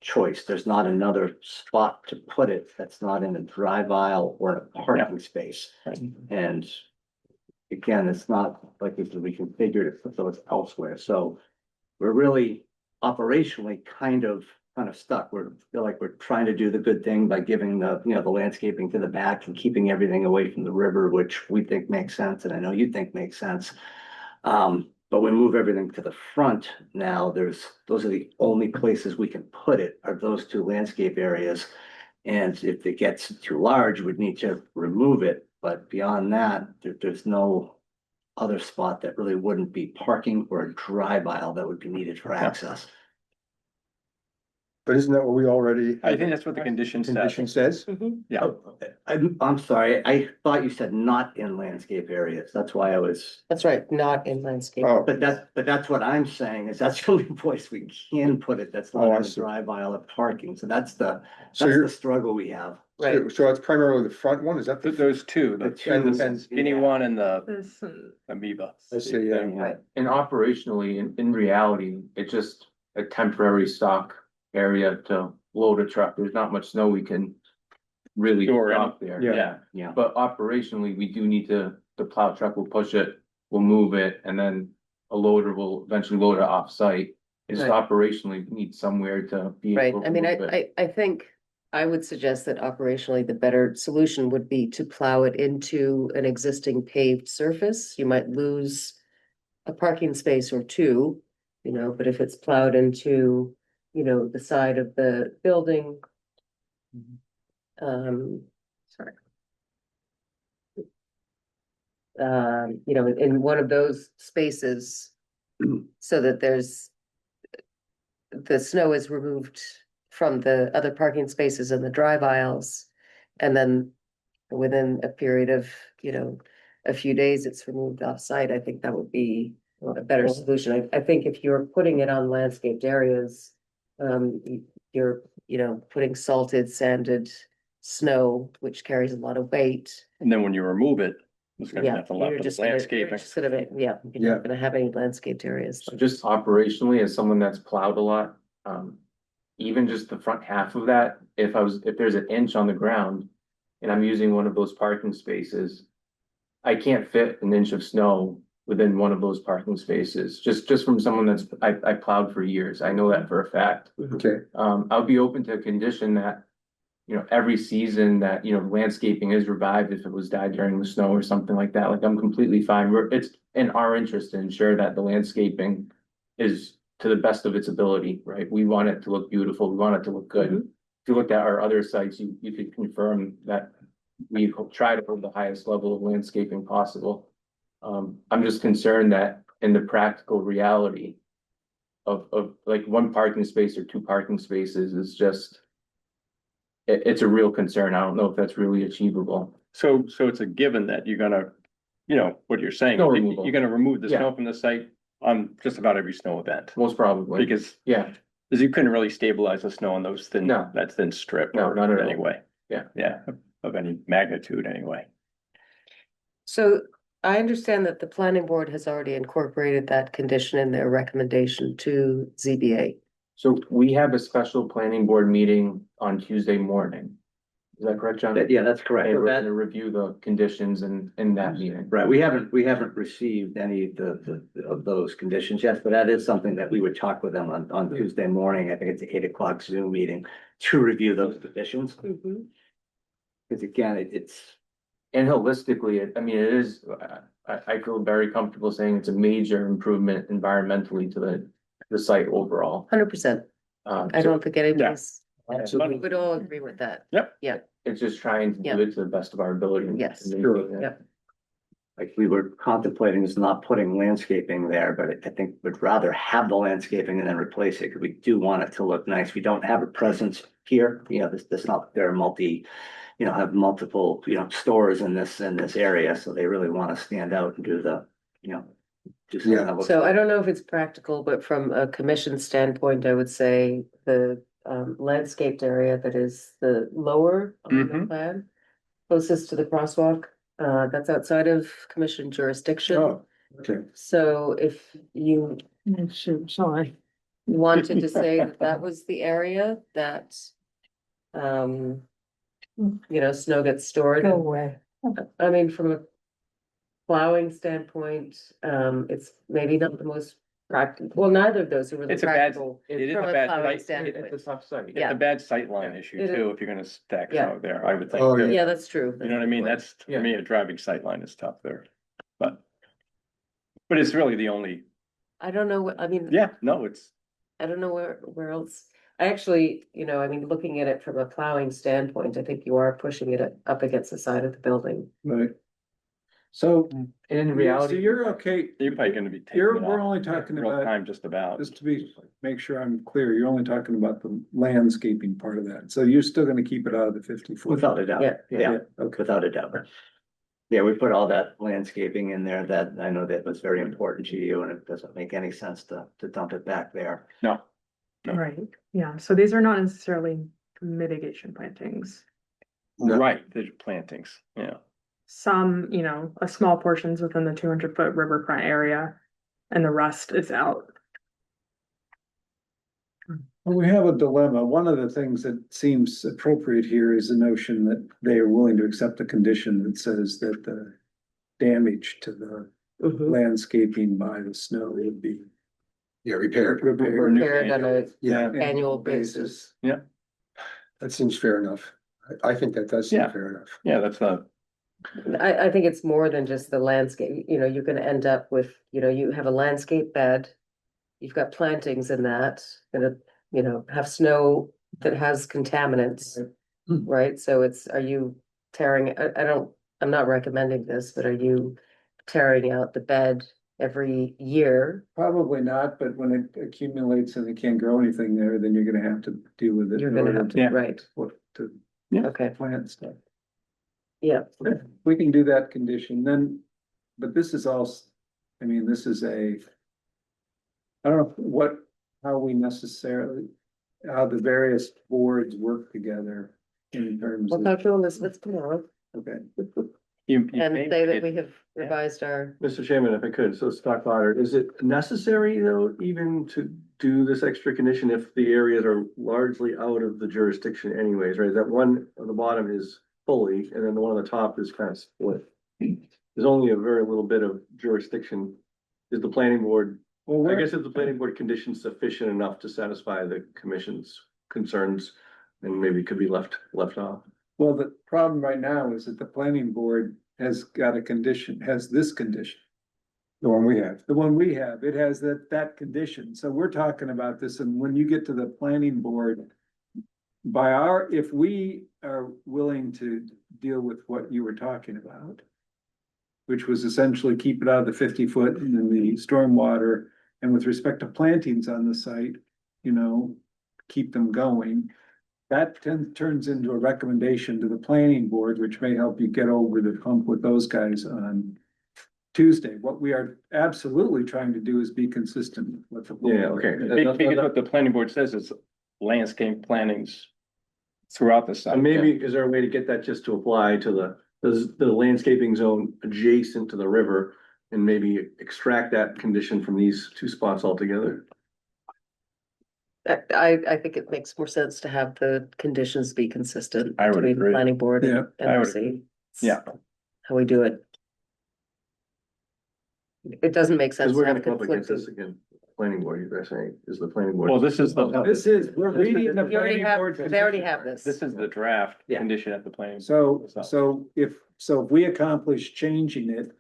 choice. There's not another spot to put it that's not in a drive aisle or a parking space. And again, it's not like we configured it, put those elsewhere. So we're really operationally kind of stuck. Feel like we're trying to do the good thing by giving the, the landscaping to the back and keeping everything away from the river, which we think makes sense, and I know you think makes sense. But we move everything to the front now, those are the only places we can put it, are those two landscape areas. And if it gets too large, we'd need to remove it, but beyond that, there's no other spot that really wouldn't be parking or a drive aisle that would be needed for access. But isn't that what we already? I think that's what the condition says. Condition says? Yeah. I'm sorry, I thought you said not in landscape areas, that's why I was. That's right, not in landscape. Oh, But that's what I'm saying, is that's the only place we can put it, that's Oh, not I in the see. drive aisle of parking, so that's the so struggle we have. Right. so it's primarily the front one, is that the? Those two, The the two and- skinny one and the This, amoeba. I see, yeah. Yeah. And operationally, in reality, it's just a temporary stock area to load a truck. There's not much snow we can really Store in. stop there. Yeah. Yeah. But operationally, we do need the plow truck will push it, we'll move it, and then a loader will eventually load it off-site. It's just Right. operationally, we need somewhere to be. Right, able to I mean, move it. I think I would suggest that operationally, the better solution would be to plow it into an existing paved surface. You might lose a parking space or two, but if it's plowed into, the side of the building. sorry. In one of those spaces, so that the snow is removed from the other parking spaces in the drive aisles. And then within a period of, a few days, it's removed off-site. I think that would be a better solution. I think if you're putting it on landscaped areas, you're, putting salted, sanded snow, which carries a lot of weight. And then when you remove it, there's gonna be Yeah, nothing you're left of just gonna, landscaping. you're Yeah. not gonna have any landscaped areas. So just operationally, as someone that's plowed a lot, even just the front half of that, if there's an inch on the ground and I'm using one of those parking spaces, I can't fit an inch of snow within one of those parking spaces, just from someone I plowed for years. I know that for a fact. Okay, I'll be open to a condition that, every season that, landscaping is revived if it was died during the snow or something like that. Like, I'm completely fine. It's in our interest to ensure that the landscaping is to the best of its ability, right? We want it to look beautiful. We want it to look good. If you looked at our other sites, you could confirm that we try to hold the highest level of landscaping possible. I'm just concerned that in the practical reality of like one parking space or two parking spaces is just, it's a real concern. I don't know if that's really achievable. So it's a given that you're gonna, what you're saying, Snow removal. you're gonna remove the Yeah. snow from the site on just about every snow event. Most probably. Because Yeah, you couldn't really stabilize the snow on those No. that thin strip. No, not at all. Anyway. Yeah. Yeah, of any magnitude anyway. So I understand that the planning board has already incorporated that condition in their recommendation to ZBA. so we have a special planning board meeting on Tuesday morning. Is that correct, John? Yeah, that's correct. And we're That- gonna review the conditions in that meeting. Right, we haven't received any of those conditions yet, but that is something that we would talk with them on Tuesday morning. I think it's 8 o'clock Zoom meeting to review those conditions. Because again, it's, And holistically, it is, I feel very comfortable saying it's a major improvement environmentally to the site overall. 100%. I don't think anybody's, Absolutely. we would all agree with that. Yep. Yeah, It's just trying to Yeah. do it to the best of our ability. and- Yes. and Sure. making it- Yeah. like, we were contemplating is not putting landscaping there, but I think we'd rather have the landscaping and then replace it, because we do want it to look nice. We don't have a presence here, this not, there are have multiple, stores in this area, so they really want to stand out and do the, do something Yeah. that looks so I like- don't know if it's practical, but from a commission standpoint, I would say the landscaped area that is the lower on the Mhm. plan, closest to the crosswalk, that's outside of commission jurisdiction. oh, okay, So if you, Shoot, sorry. wanted to say that that was the area that, um, snow gets stored. Go away. I mean, from a plowing standpoint, it's maybe not the most practical, well, neither of those are really It's a bad, practical. it is from a a bad plowing site, standpoint. It's a tough site. it's Yeah. a bad sightline Yeah. issue It is. too, if you're gonna stack Yeah. snow there, I would think. Oh, too. yeah. Yeah, that's true. You know what I mean? That's, Yeah. for me, a driving sightline is tough there, but. But it's really the only, I don't know what, I mean. yeah, no, it's, I don't know where else. I actually, I mean, looking at it from a plowing standpoint, I think you are pushing it up against the side of the building. Right. So. And in So reality. you're okay, you're probably gonna be taking you're, it we're off only talking real about, time, just about. just to make sure I'm clear, you're only talking about the landscaping part of that. So you're still gonna keep it out of the 50 foot. Without a doubt, Yeah. yeah, Okay. without a doubt. Yeah, we put all that landscaping in there that I know that was very important to you and it doesn't make any sense to dump it back there. No, No. Right, yeah, so these are not necessarily mitigation plantings. No. right, there's plantings, yeah. Some, a small portions within the 200-foot riverfront area and the rest is out. Well, we have a dilemma. One of the things that seems appropriate here is the notion that they are willing to accept a condition that says that the damage to the Mhm. landscaping by the snow would be Yeah, repaired. Repaired on a Yeah, annual basis. that seems fair enough. I think that does seem Yeah. fair enough. Yeah, that's not, I think it's more than just the landscape, you're gonna end up with, you have a landscape bed. You've got plantings in that, gonna, have snow that has contaminants, right? So are you tearing, I'm not recommending this, but are you tearing out the bed every year? Probably not, but when it accumulates and it can't grow anything there, then you're gonna have to deal with it. You're in gonna order have to, Yeah. right, to okay, plant stuff. yeah. We can do that condition, then, but this is all, I mean, this is I don't know how we necessarily, how the various boards work together in terms We'll of, talk to Elizabeth tomorrow okay. you. and may- say that it- we have yeah. revised our, Mr. Chairman, if I could, so Scott Goddard, is it necessary though, even to do this extra condition if the areas are largely out of the jurisdiction anyways, right? That one on the bottom is fully, and then the one on the top is kind of split. There's only a very little bit of jurisdiction. Is the planning board, Well, I we're- guess, is the planning board condition sufficient enough to satisfy the commission's concerns? And maybe could be left off? well, the problem right now is that the planning board has got a condition, has this condition. The one we have. The one we have, it has that condition, so we're talking about this, and when you get to the planning board. If we are willing to deal with what you were talking about. Which was essentially keep it out of the 50 foot and then the stormwater, and with respect to plantings on the site, keep them going. That turns into a recommendation to the planning board, which may help you get over the hump with those guys on Tuesday. What we are absolutely trying to do is be consistent with the. Yeah, okay. Because what the planning board says is landscape plantings throughout the site. And maybe, is there a way to get that just to apply to the landscaping zone adjacent to the river? And maybe extract that condition from these two spots altogether? I think it makes more sense to have the conditions be consistent. I would between the agree. Planning board Yeah, and I would NRC. Yeah. How we do it. It doesn't make sense Cause we're to gonna have come up against this conflicting. again, planning board, you're saying, is the planning board. Well, this is the, We're reading the You already planning have, board. they already have this. this is the draft Yeah. condition at the planning. So if we accomplish changing it.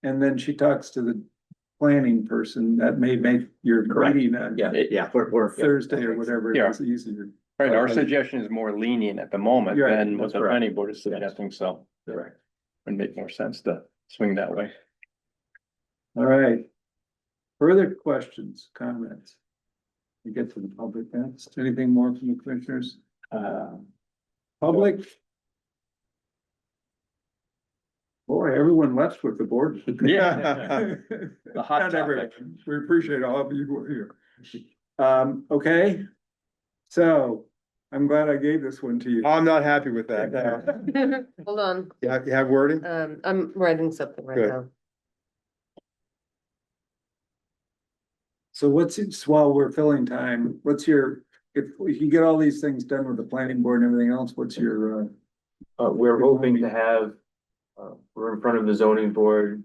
And then she talks to the planning person, that may make your Correct. meeting on Yeah, we're. Thursday or whatever it Yeah. is easier. Right, our suggestion is more lenient at the moment You're right, than what that's the correct. planning board is suggesting, so. Correct. Would make more sense to swing that way. All right. Further questions, comments? We get to the public next. Anything more from the commissioners? Public? Boy, everyone left with the board. Yeah. The hot Not everyone. topic. We appreciate all of you who are here. Okay. So I'm glad I gave this one to you. I'm not happy with that. Hold on, You have wording? I'm writing something right Good. now. So while we're filling time, what's your, if you get all these things done with the planning board and everything else, what's your, We're hoping to have, we're in front of the zoning board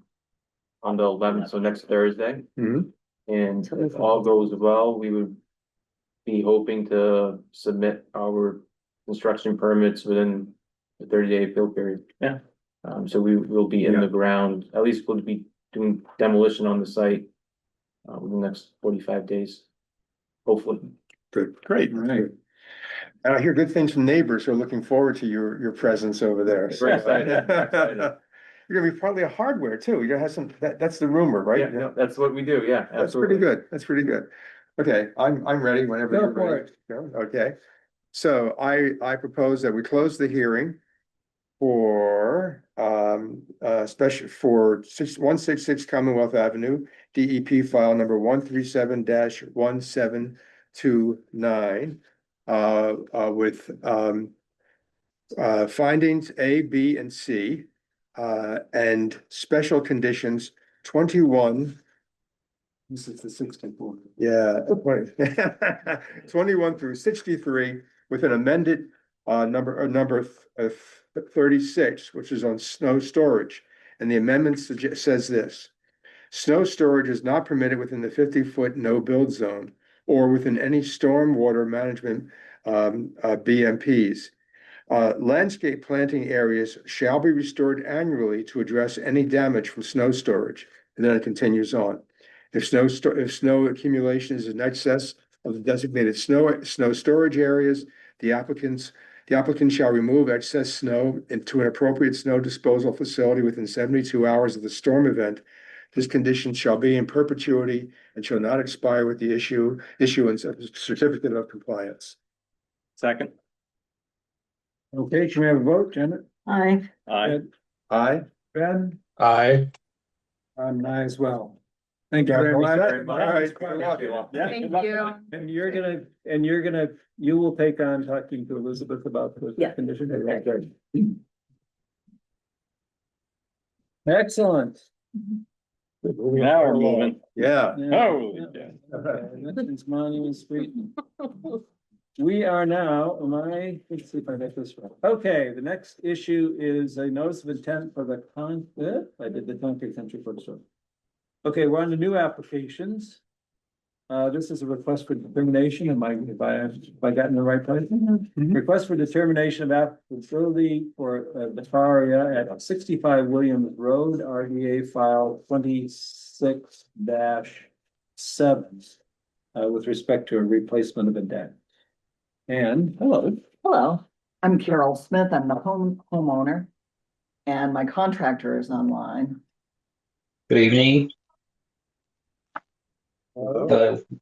on the 11th, so next Thursday. Mhm. And if all goes well, we would be hoping to submit our construction permits within the 30-day appeal period. Yeah. So we will be in Yeah. the ground, at least we'll be doing demolition on the site within the next 45 days, hopefully. Good. Great. right? And I hear good things from neighbors who are looking forward to your presence over there. We're excited. We're excited. You're gonna be partly a hardware too. You're gonna have some, that's the rumor, right? Yeah, no, that's what we do, yeah, That's pretty absolutely. good. That's pretty good. Okay, I'm ready whenever Go you're for ready. Go. Okay. So I propose that we close the hearing for special for 166 Commonwealth Avenue, DEP file number 137-1729 with findings A, B, and C and special conditions 21. This is the 64. Yeah, 21 through 63 with an amended number 36, which is on snow storage. And the amendment says this: snow storage is not permitted within the 50-foot no-build zone or within any stormwater management BMPs. Landscape planting areas shall be restored annually to address any damage from snow storage. And then it continues on. If snow accumulation is in excess of the designated snow storage areas, the applicant shall remove excess snow into an appropriate snow disposal facility within 72 hours of the storm event. This condition shall be in perpetuity and shall not expire with the issuance of a certificate of compliance. Second. Okay, can we have a vote, Janet? Aye. Ed? Aye. Ben? Aye. I'm aye as well. Thank you Yeah, very all much. right. All right. Thank you. And you will take on talking to Elizabeth about the Yeah. condition. Okay, good. Excellent. Now we're moving. Yeah. Holy Yeah. cow. Next is Monument Street. We are now, let's see if I got this right. Okay, the next issue is a notice of intent for the I did the Concord Country Club store. Okay, we're on the new applications. This is a request for determination. Have I gotten the right place? Request for determination of applicability for the car area at 65 Williams Road, RDA file 26-7 with respect to a replacement of a deck. And hello. Hello, I'm Carol Smith. I'm the homeowner. And my contractor is online. Good evening.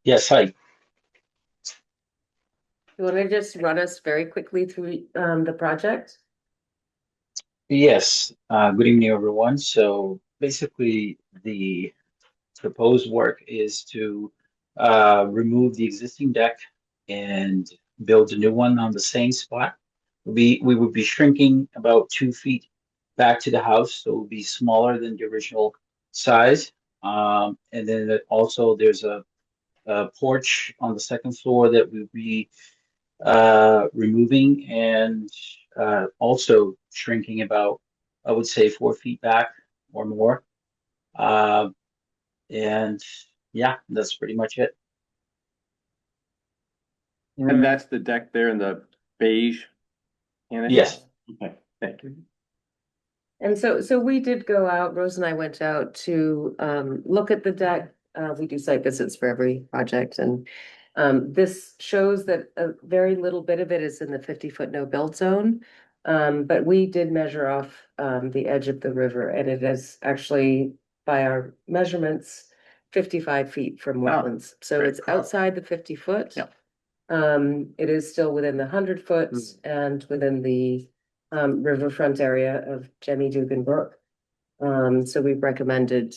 Yes, hi. You want to just run us very quickly through the project? Yes, good evening, everyone. So basically, the proposed work is to remove the existing deck and build a new one on the same spot. We would be shrinking about 2 feet back to the house, so it would be smaller than the original size. And then also there's a porch on the second floor that we'll be removing and also shrinking about, I would say, 4 feet back or more. And yeah, that's pretty much it. And that's the deck there in the beige. Yes. Okay, thank you. And so we did go out, Rose and I went out to look at the deck. We do site visits for every project, and this shows that a very little bit of it is in the 50-foot no build zone. But we did measure off the edge of the river, and it is actually, by our measurements, 55 feet from wetlands. So great it's call. outside the 50-foot. Yep. It is still within the 100 foot and within the riverfront area of Jemmy Dugan Brook. So we've recommended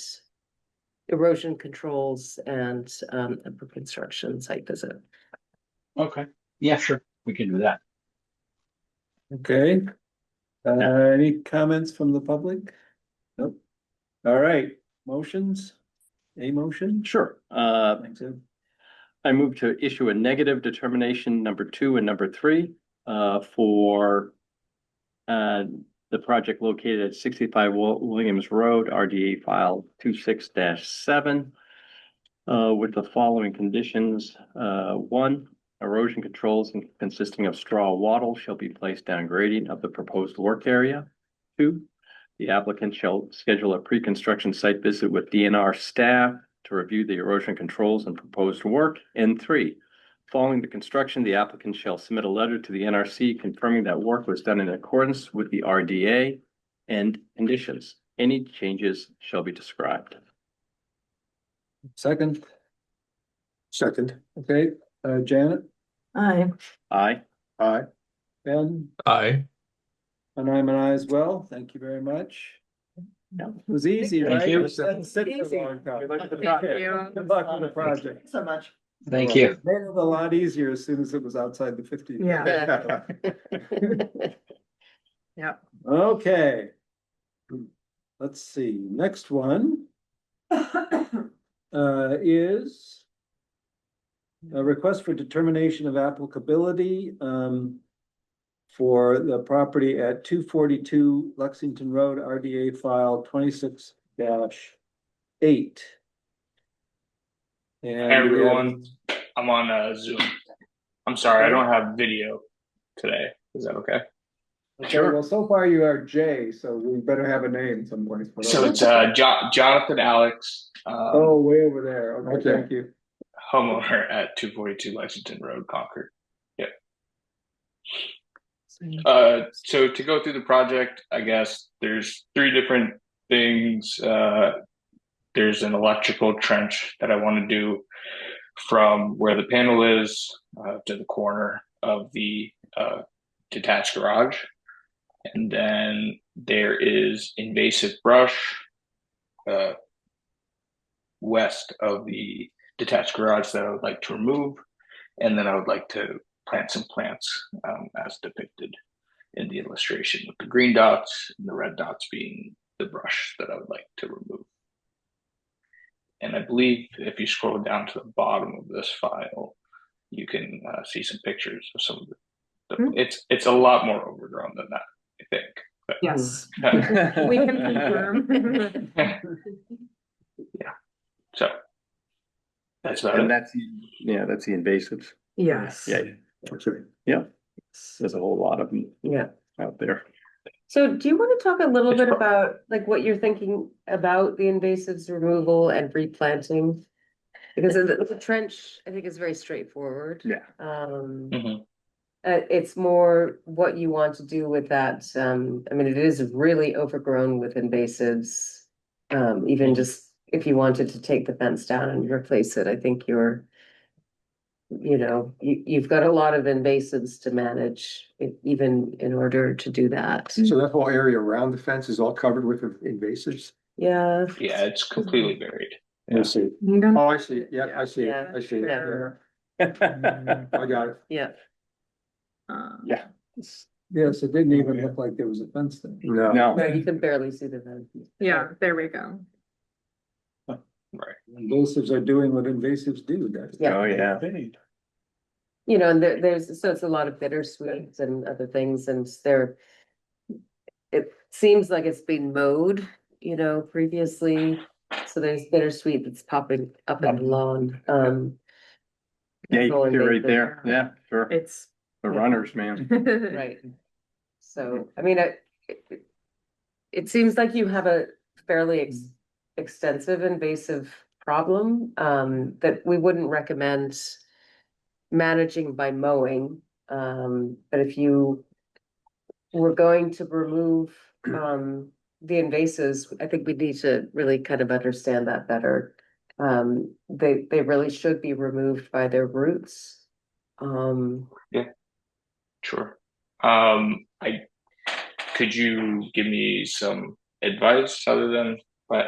erosion controls and a pre-construction site visit. Okay. Yeah, sure. We can do that. Okay. Any comments from the public? Nope. All right, motions? A motion? Sure. Thanks, Ed. I move to issue a negative determination number 2 and number 3 for the project located at 65 Williams Road, RDA file 26-7 with the following conditions. 1, erosion controls consisting of straw wattle shall be placed down gradient of the proposed work area. 2, the applicant shall schedule a pre-construction site visit with DNR staff to review the erosion controls and proposed work. And 3, following the construction, the applicant shall submit a letter to the NRC confirming that work was done in accordance with the RDA and conditions. Any changes shall be described. Second, Second. okay, Janet, Aye. Aye. Aye. Ben, Aye. and I'm an I as well. Thank you very much. Yeah. It was easy, Thank right? you. It doesn't sit for a Easy. long time. Good luck with the Thank project. you. Good luck with the project. So much. Thank you. Made it a lot easier as soon as it was outside the 50. Yeah. Yeah. Okay. Let's see, next one is a request for determination of applicability for the property at 242 Lexington Road, RDA file 26-8. Hey And everyone, I'm on Zoom. I'm sorry, I don't have video today. Is that okay? Sure. Well, so far you are Jay, so we better have a name somewhere. So it's Jonathan Alex, Oh, way over there. Okay, Okay. thank you. homeowner at 242 Lexington Road, Concord. Yep. So to go through the project, I guess there's 3 different things. There's an electrical trench that I want to do from where the panel is to the corner of the detached garage. And then there is invasive brush west of the detached garage that I would like to remove. And then I would like to plant some plants as depicted in the illustration, with the green dots and the red dots being the brush that I would like to remove. And I believe if you scroll down to the bottom of this file, you can see some pictures of some of the it's a lot more overgrown than that, I think. But, Yes. We can confirm. yeah. So that's about And it. that's, that's the invasives. Yes. Yeah. Yeah. There's a whole lot of them Yeah. out there. So do you want to talk a little It's bit pro- about like what you're thinking about the invasives removal and replanting? Because the trench, I think, is very straightforward. Yeah. Mhm. It's more what you want to do with that. I mean, it is really overgrown with invasives. Even just if you wanted to take the fence down and replace it, I think you've got a lot of invasives to manage, even in order to do that. So that whole area around the fence is all covered with invasives? Yeah. Yeah, it's completely buried. I see. You don't- Oh, I see. Yeah, I see it. Yeah. I see it. Yeah. I got it. Yeah. Yeah. Yes, it didn't even look like there was a fence there. No. No, you can barely see the fence. Yeah, there we go. Right. Invasives are doing what invasives do. That's. Yeah. Oh, yeah. And there's so it's a lot of bittersweets and other things, and it seems like it's been mowed, previously. So there's bittersweet that's popping up in the lawn. Yeah, it's you all can see right invasive. there. Yeah, sure. It's. The runners, man. Right. So, I mean, it seems like you have a fairly extensive invasive problem, that we wouldn't recommend managing by mowing. But if you were going to remove, the invasives, I think we need to really kind of understand that better. They really should be removed by their roots. Sure. Could you give me some advice other than by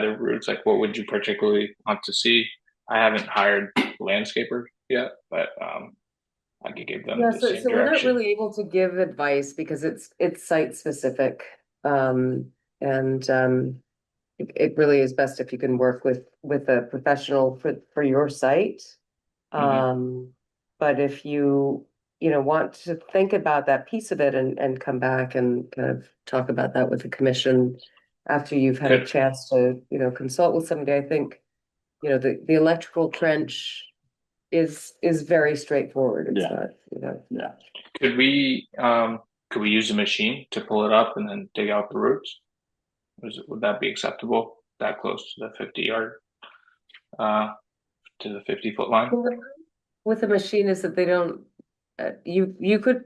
the roots? Like, what would you particularly want to see? I haven't hired landscapers yet, but I could give them Yeah, the so same we're not direction. really able to give advice because it's site specific. And it really is best if you can work with a professional for your site. But if you want to think about that piece of it and come back and kind of talk about that with the commission after you've had a Good. chance to, consult with somebody, I think, the electrical trench is very straightforward. It's Yeah. not, Yeah. Could we use a machine to pull it up and then dig out the roots? Would that be acceptable that close to the 50-yard, to the 50-foot line? with a machine is that they don't, you could,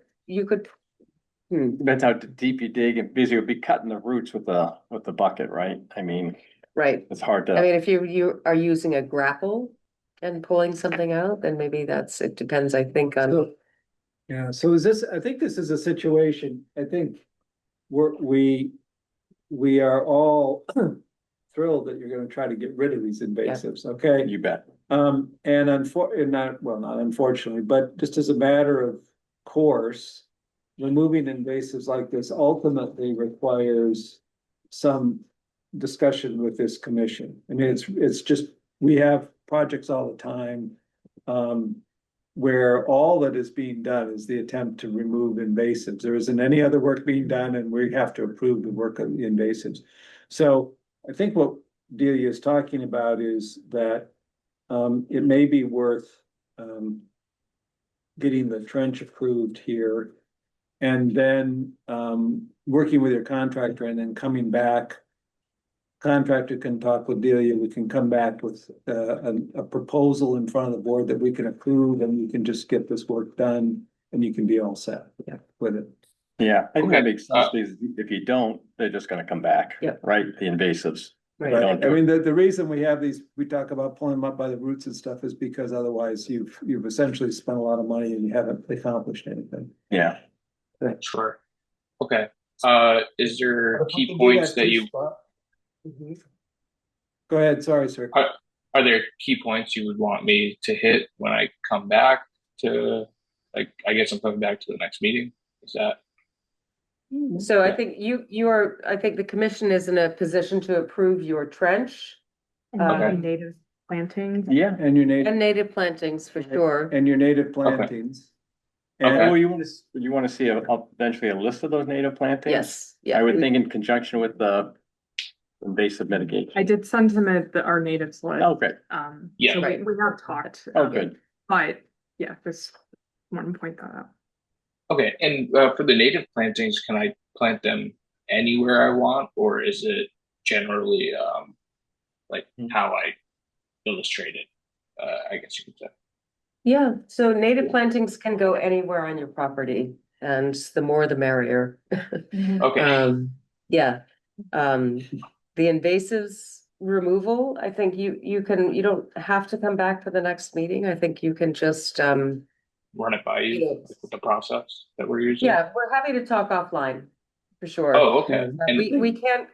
Depends how deep you dig, and busy would be cutting the roots with the bucket, right? I mean, right. it's hard I to, mean, if you are using a grapple and pulling something out, then maybe it depends, I think, on. So, yeah, so I think this is a situation, I think we are all thrilled that you're gonna try to get rid of these invasives, okay? you bet. And not unfortunately, but just as a matter of course, removing invasives like this ultimately requires some discussion with this commission. I mean, it's just, we have projects all the time, where all that is being done is the attempt to remove invasives. There isn't any other work being done, and we have to approve the work of the invasives. So I think what Delia is talking about is that it may be worth getting the trench approved here, and then working with your contractor, and then coming back. Contractor can talk with Delia, we can come back with a proposal in front of the board that we can approve, and we can just get this work done, and you can be all set with it. Yeah, I think that Okay, makes sense, because if you don't, they're just gonna come back. Yep. Right, the invasives. Right. Don't do I it. mean, the reason we have these, we talk about pulling them up by the roots and stuff, is because otherwise you've essentially spent a lot of money and you haven't accomplished anything. Yeah. Sure. Okay. Is there key points that you Go ahead, sorry, sir. are there key points you would want me to hit when I come back to, like, I guess I'm coming back to the next meeting? Is that? So I think I think the commission is in a position to approve your trench. And native plantings. Yeah. And your native. And native plantings for sure. And your native plantings. Okay. And Well, you wanna see eventually a list of those native plantings? Yes, yeah. I would think in conjunction with the invasive mitigation. I did send him our natives list. Okay. Yeah. So Right. we have talked. Oh, good. But yeah, just want to point that out. Okay. And for the native plantings, can I plant them anywhere I want, or is it generally like how I illustrated? I guess you could say. Yeah, so native plantings can go anywhere on your property, and the more the merrier. Okay. Yeah. The invasives removal, I think you don't have to come back for the next meeting. I think you can just Run it by you Yes. with the process that we're using. yeah, we're happy to talk offline for sure. Oh, okay. And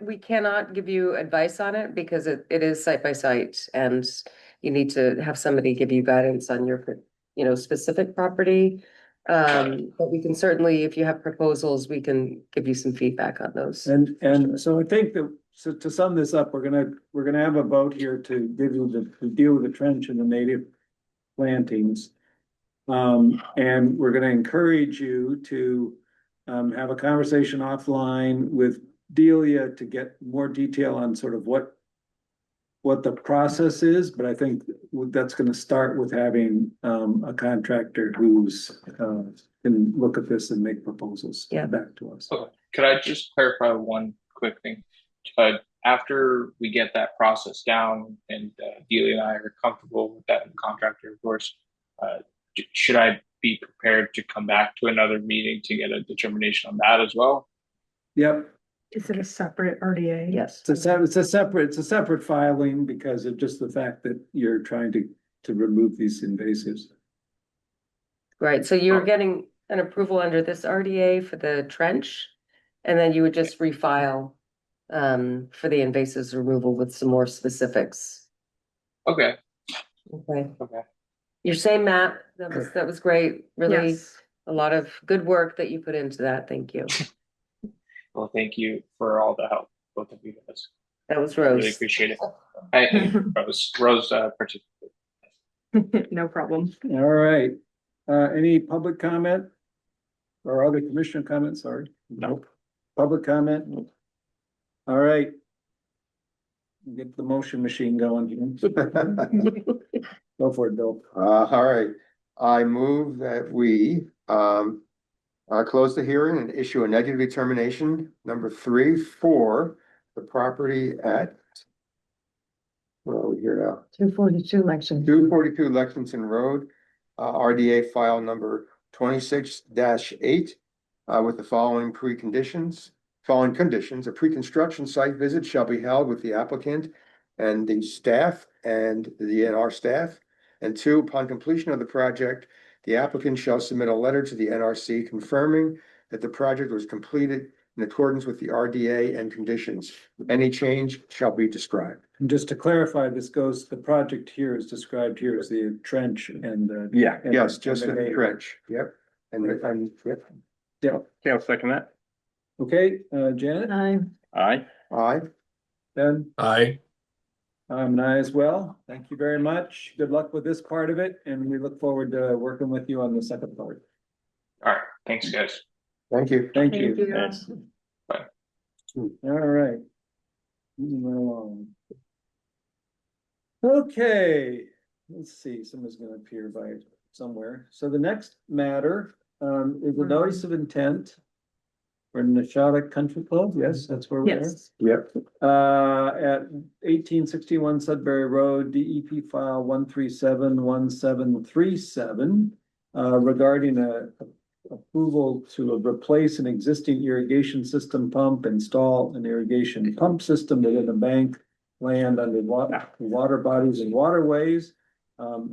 We cannot give you advice on it because it is site by site, and you need to have somebody give you guidance on your, specific property. But we can certainly, if you have proposals, we can give you some feedback on those. And so I think that, so to sum this up, we're gonna have a vote here to deal with the trench and the native plantings. And we're gonna encourage you to have a conversation offline with Delia to get more detail on sort of what the process is, but I think that's gonna start with having a contractor who's can look at this and make proposals back to us. okay. Could I just clarify one quick thing? After we get that process down and Delia and I are comfortable with that, and the contractor, of course, should I be prepared to come back to another meeting to get a determination on that as well? Yep, Is it a separate RDA? Yes. it's a separate filing because of just the fact that you're trying to remove these invasives. Right, so you're getting an approval under this RDA for the trench, and then you would just refile for the invasives removal with some more specifics. Okay. Okay. Okay. Your same map, that was great, really Yes. a lot of good work that you put into that, thank you. Well, thank you for all the help, both of you guys. That was Really Rose. appreciate it. Hey, Rose, No problem. All right. Any public comment? Or other commissioner comments, sorry? Nope. Public comment? All right. Get the motion machine going. Go for it, Bill. All right, I move that we, close the hearing and issue a negative determination, number 3, for the property at, where are we here now? 242 Lexington. 242 Lexington Road, RDA file number 26-8, with the following conditions, a pre-construction site visit shall be held with the applicant and the staff and the NR staff. And 2, upon completion of the project, the applicant shall submit a letter to the NRC confirming that the project was completed in accordance with the RDA and conditions. Any change shall be described. And just to clarify, the project here is described here as the trench and the. Yeah. and- Yes, just and a the- trench, yep. And, yep, Yeah, Okay, I'll second that. okay, Janet, Aye. aye. Ben, Aye. I'm an aye as well. Thank you very much. Good luck with this part of it, and we look forward to working with you on the second part. all right, thanks, guys. Thank you. Thank Thank you. you. Thanks. All right. Moving right along. Okay, let's see, someone's gonna appear by somewhere. So the next matter is a notice of intent for Nashada Country Club. Yes, that's where we are. Yes. Yep. At 1861 Sudbury Road, DEP file 1371737, regarding approval to replace an existing irrigation system pump, install an irrigation pump system within a bank land under water bodies and waterways,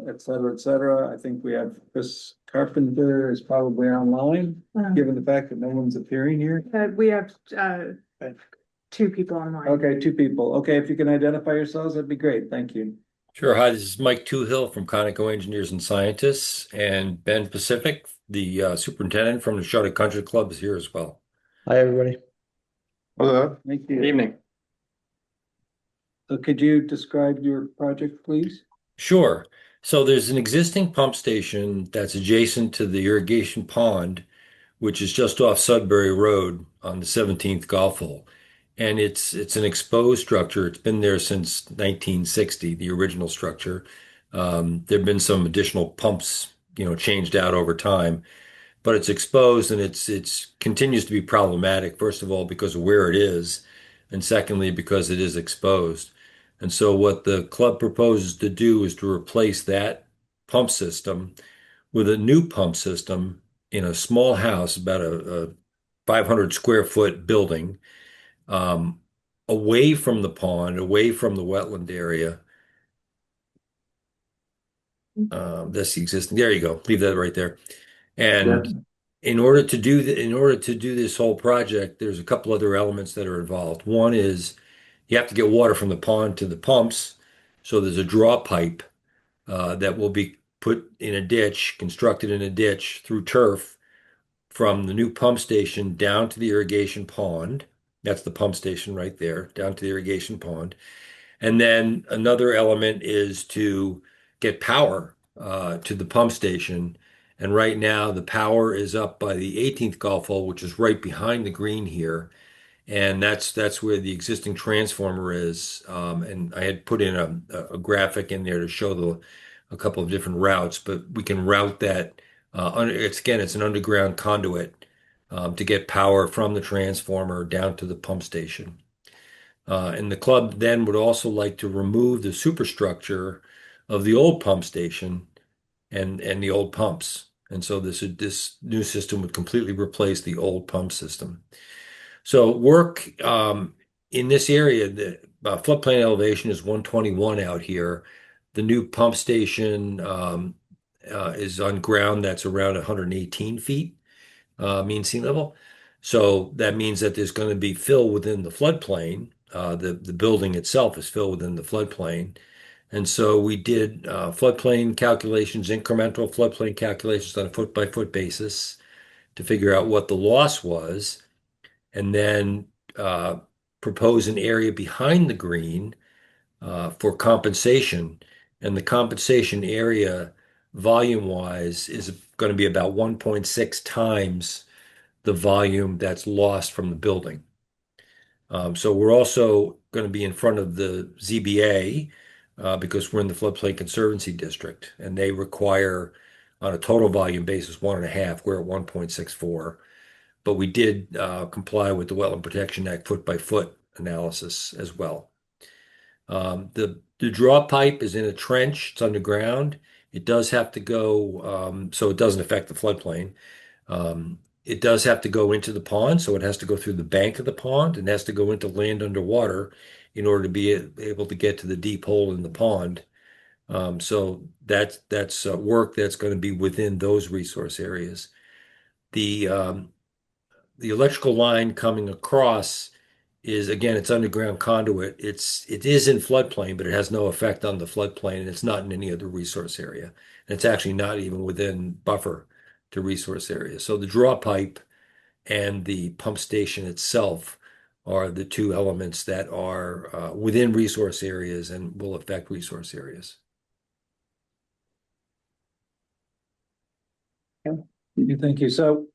et cetera, et cetera. I think we have Chris Carpenter is probably online, given the fact that no one's appearing here. We have, 2 people online. Okay, 2 people. Okay, if you can identify yourselves, that'd be great. Thank you. Sure. Hi, this is Mike Toohill from Conoco Engineers and Scientists, and Ben Pacific, the superintendent from the Nashada Country Club, is here as well. Hi, everybody. Hello. Thank Good you. evening. So could you describe your project, please? Sure. So there's an existing pump station that's adjacent to the irrigation pond, which is just off Sudbury Road on the 17th golf hole. And it's an exposed structure. It's been there since 1960, the original structure. There've been some additional pumps, changed out over time, but it's exposed and it's continues to be problematic. First of all, because of where it is, and secondly, because it is exposed. And so what the club proposes to do is to replace that pump system with a new pump system in a small house, about a 500 square foot building, away from the pond, away from the wetland area. That's the existing, there you go, leave that right there. And in order to do this whole project, there's a couple other elements that are involved. One is you have to get water from the pond to the pumps. So there's a draw pipe that will be put in a ditch, constructed in a ditch through turf from the new pump station down to the irrigation pond. That's the pump station right there, down to the irrigation pond. And then another element is to get power to the pump station. And right now the power is up by the 18th golf hole, which is right behind the green here. And that's where the existing transformer is. And I had put in a graphic in there to show a couple of different routes, but we can route that. It's an underground conduit to get power from the transformer down to the pump station. And the club then would also like to remove the superstructure of the old pump station and the old pumps. And so this new system would completely replace the old pump system. So work in this area, the floodplain elevation is 121 out here. The new pump station is on ground that's around 118 feet mean sea level. So that means that there's going to be fill within the floodplain. The building itself is filled within the floodplain. And so we did floodplain calculations, incremental floodplain calculations on a foot by foot basis to figure out what the loss was. And then propose an area behind the green for compensation, and the compensation area volume-wise is going to be about 1.6 times the volume that's lost from the building. So we're also going to be in front of the ZBA because we're in the floodplain conservancy district, and they require on a total volume basis 1.5. We're at 1.64, but we did comply with the Wetland Protection Act foot by foot analysis as well. The draw pipe is in a trench, it's underground. It does have to go, so it doesn't affect the floodplain. It does have to go into the pond, so it has to go through the bank of the pond and has to go into land underwater in order to be able to get to the deep hole in the pond. So that's work that's going to be within those resource areas. The electrical line coming across is, again, it's underground conduit. It is in floodplain, but it has no effect on the floodplain, and it's not in any other resource area. And it's actually not even within buffer to resource area. So the draw pipe and the pump station itself are the two elements that are within resource areas and will affect resource areas. Thank you. So,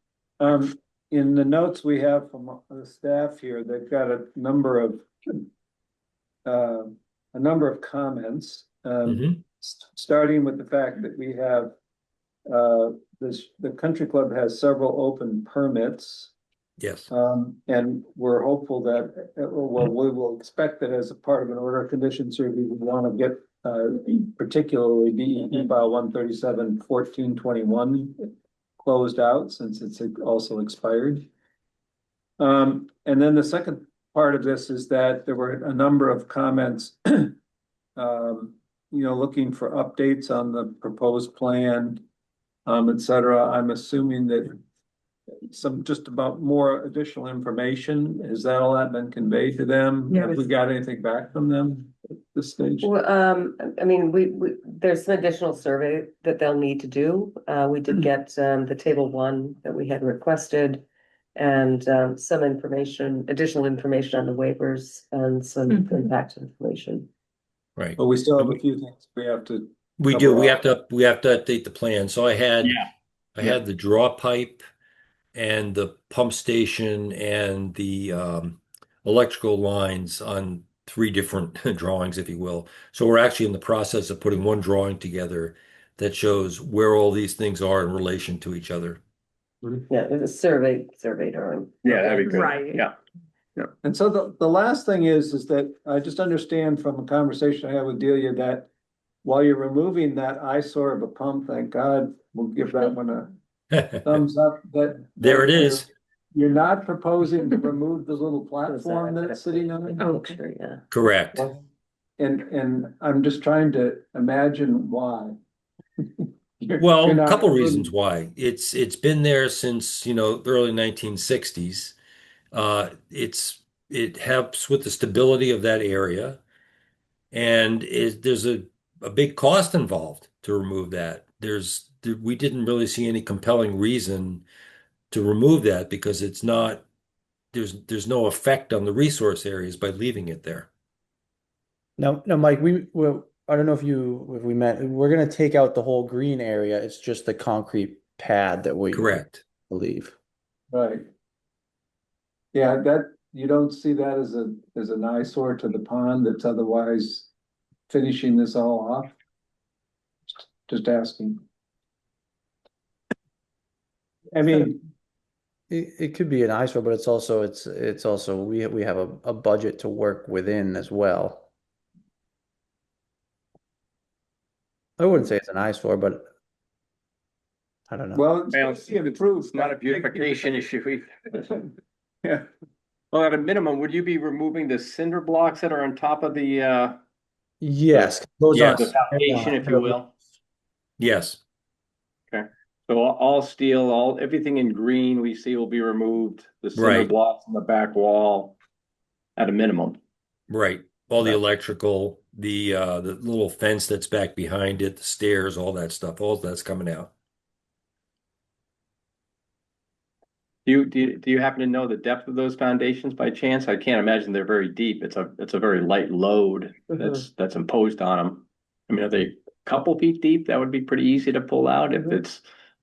in the notes we have from the staff here, they've got a number of comments. Starting with the fact that we have the country club has several open permits. Yes. And we're hopeful that, well, we will expect that as a part of an order of conditions, we would want to get particularly DEP file 137-1421 closed out since it's also expired. And then the second part of this is that there were a number of comments, looking for updates on the proposed plan, et cetera. I'm assuming that just about more additional information. Has that all that been conveyed to them? Yeah, Have we got anything back from them at this stage? Well, I mean, there's some additional survey that they'll need to do. We did get the table 1 that we had requested and some additional information on the waivers and some impact information. Right. But we still have a few things we have to. We do. We have to update the plan. So I had the draw pipe and the pump station and the electrical lines on 3 different drawings, if you will. So we're actually in the process of putting one drawing together that shows where all these things are in relation to each other. Yeah, it's a survey drawing. Yeah, that'd be good. Right. Yeah. And so the last thing is that I just understand from a conversation I had with Delia that while you're removing that eyesore of a pump, thank God, we'll give that one a thumbs up. There it is. You're not proposing to remove the little platform that it's sitting on? Oh, sure, yeah. Correct. And I'm just trying to imagine why. Well, You're a not couple removing- reasons why. It's been there since, the early 1960s. It helps with the stability of that area. And there's a big cost involved to remove that. We didn't really see any compelling reason to remove that because there's no effect on the resource areas by leaving it there. No, Mike, I don't know if we meant, we're gonna take out the whole green area. It's just the concrete pad that we Correct. believe. Right. Yeah, that, you don't see that as an eyesore to the pond that's otherwise finishing this all off? Just asking. I mean, It could be an eyesore, but it's also we have a budget to work within as well. I wouldn't say it's an eyesore, but I don't know. well, Well, it's improved. It's not a beautification issue. Yeah. Well, at a minimum, would you be removing the cinder blocks that are on top of the Yes, those Yes. the foundation, if you will? Yes. So all steel, everything in green we see will be removed, the cinder Right. blocks on the back wall at a minimum. Right. All the electrical, the little fence that's back behind it, the stairs, all that stuff, all that's coming out. Do you happen to know the depth of those foundations by chance? I can't imagine they're very deep. It's a very light load that's imposed on them. I mean, are they a couple feet deep? That would be pretty easy to pull out. If it's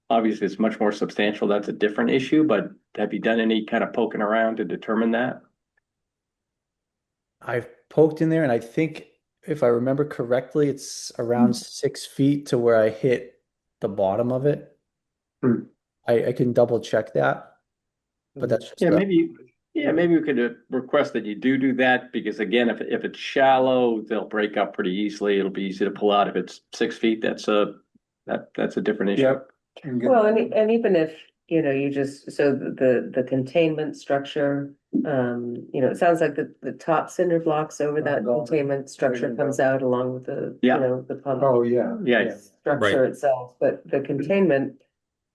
obviously it's much more substantial, that's a different issue, but have you done any kind of poking around to determine that? I've poked in there and I think if I remember correctly, it's around 6 feet to where I hit the bottom of it. I can double check that, but that's just maybe we could request that you do that, because again, if it's shallow, they'll break up pretty easily. It'll be easy to pull out. If it's 6 feet, that's a different issue. Yep. Well, and even if, you know, you just, so the containment structure, it sounds like the top cinder blocks over that containment structure comes out along with the, the pump. Oh, yeah. Yeah. Structure itself, but the containment,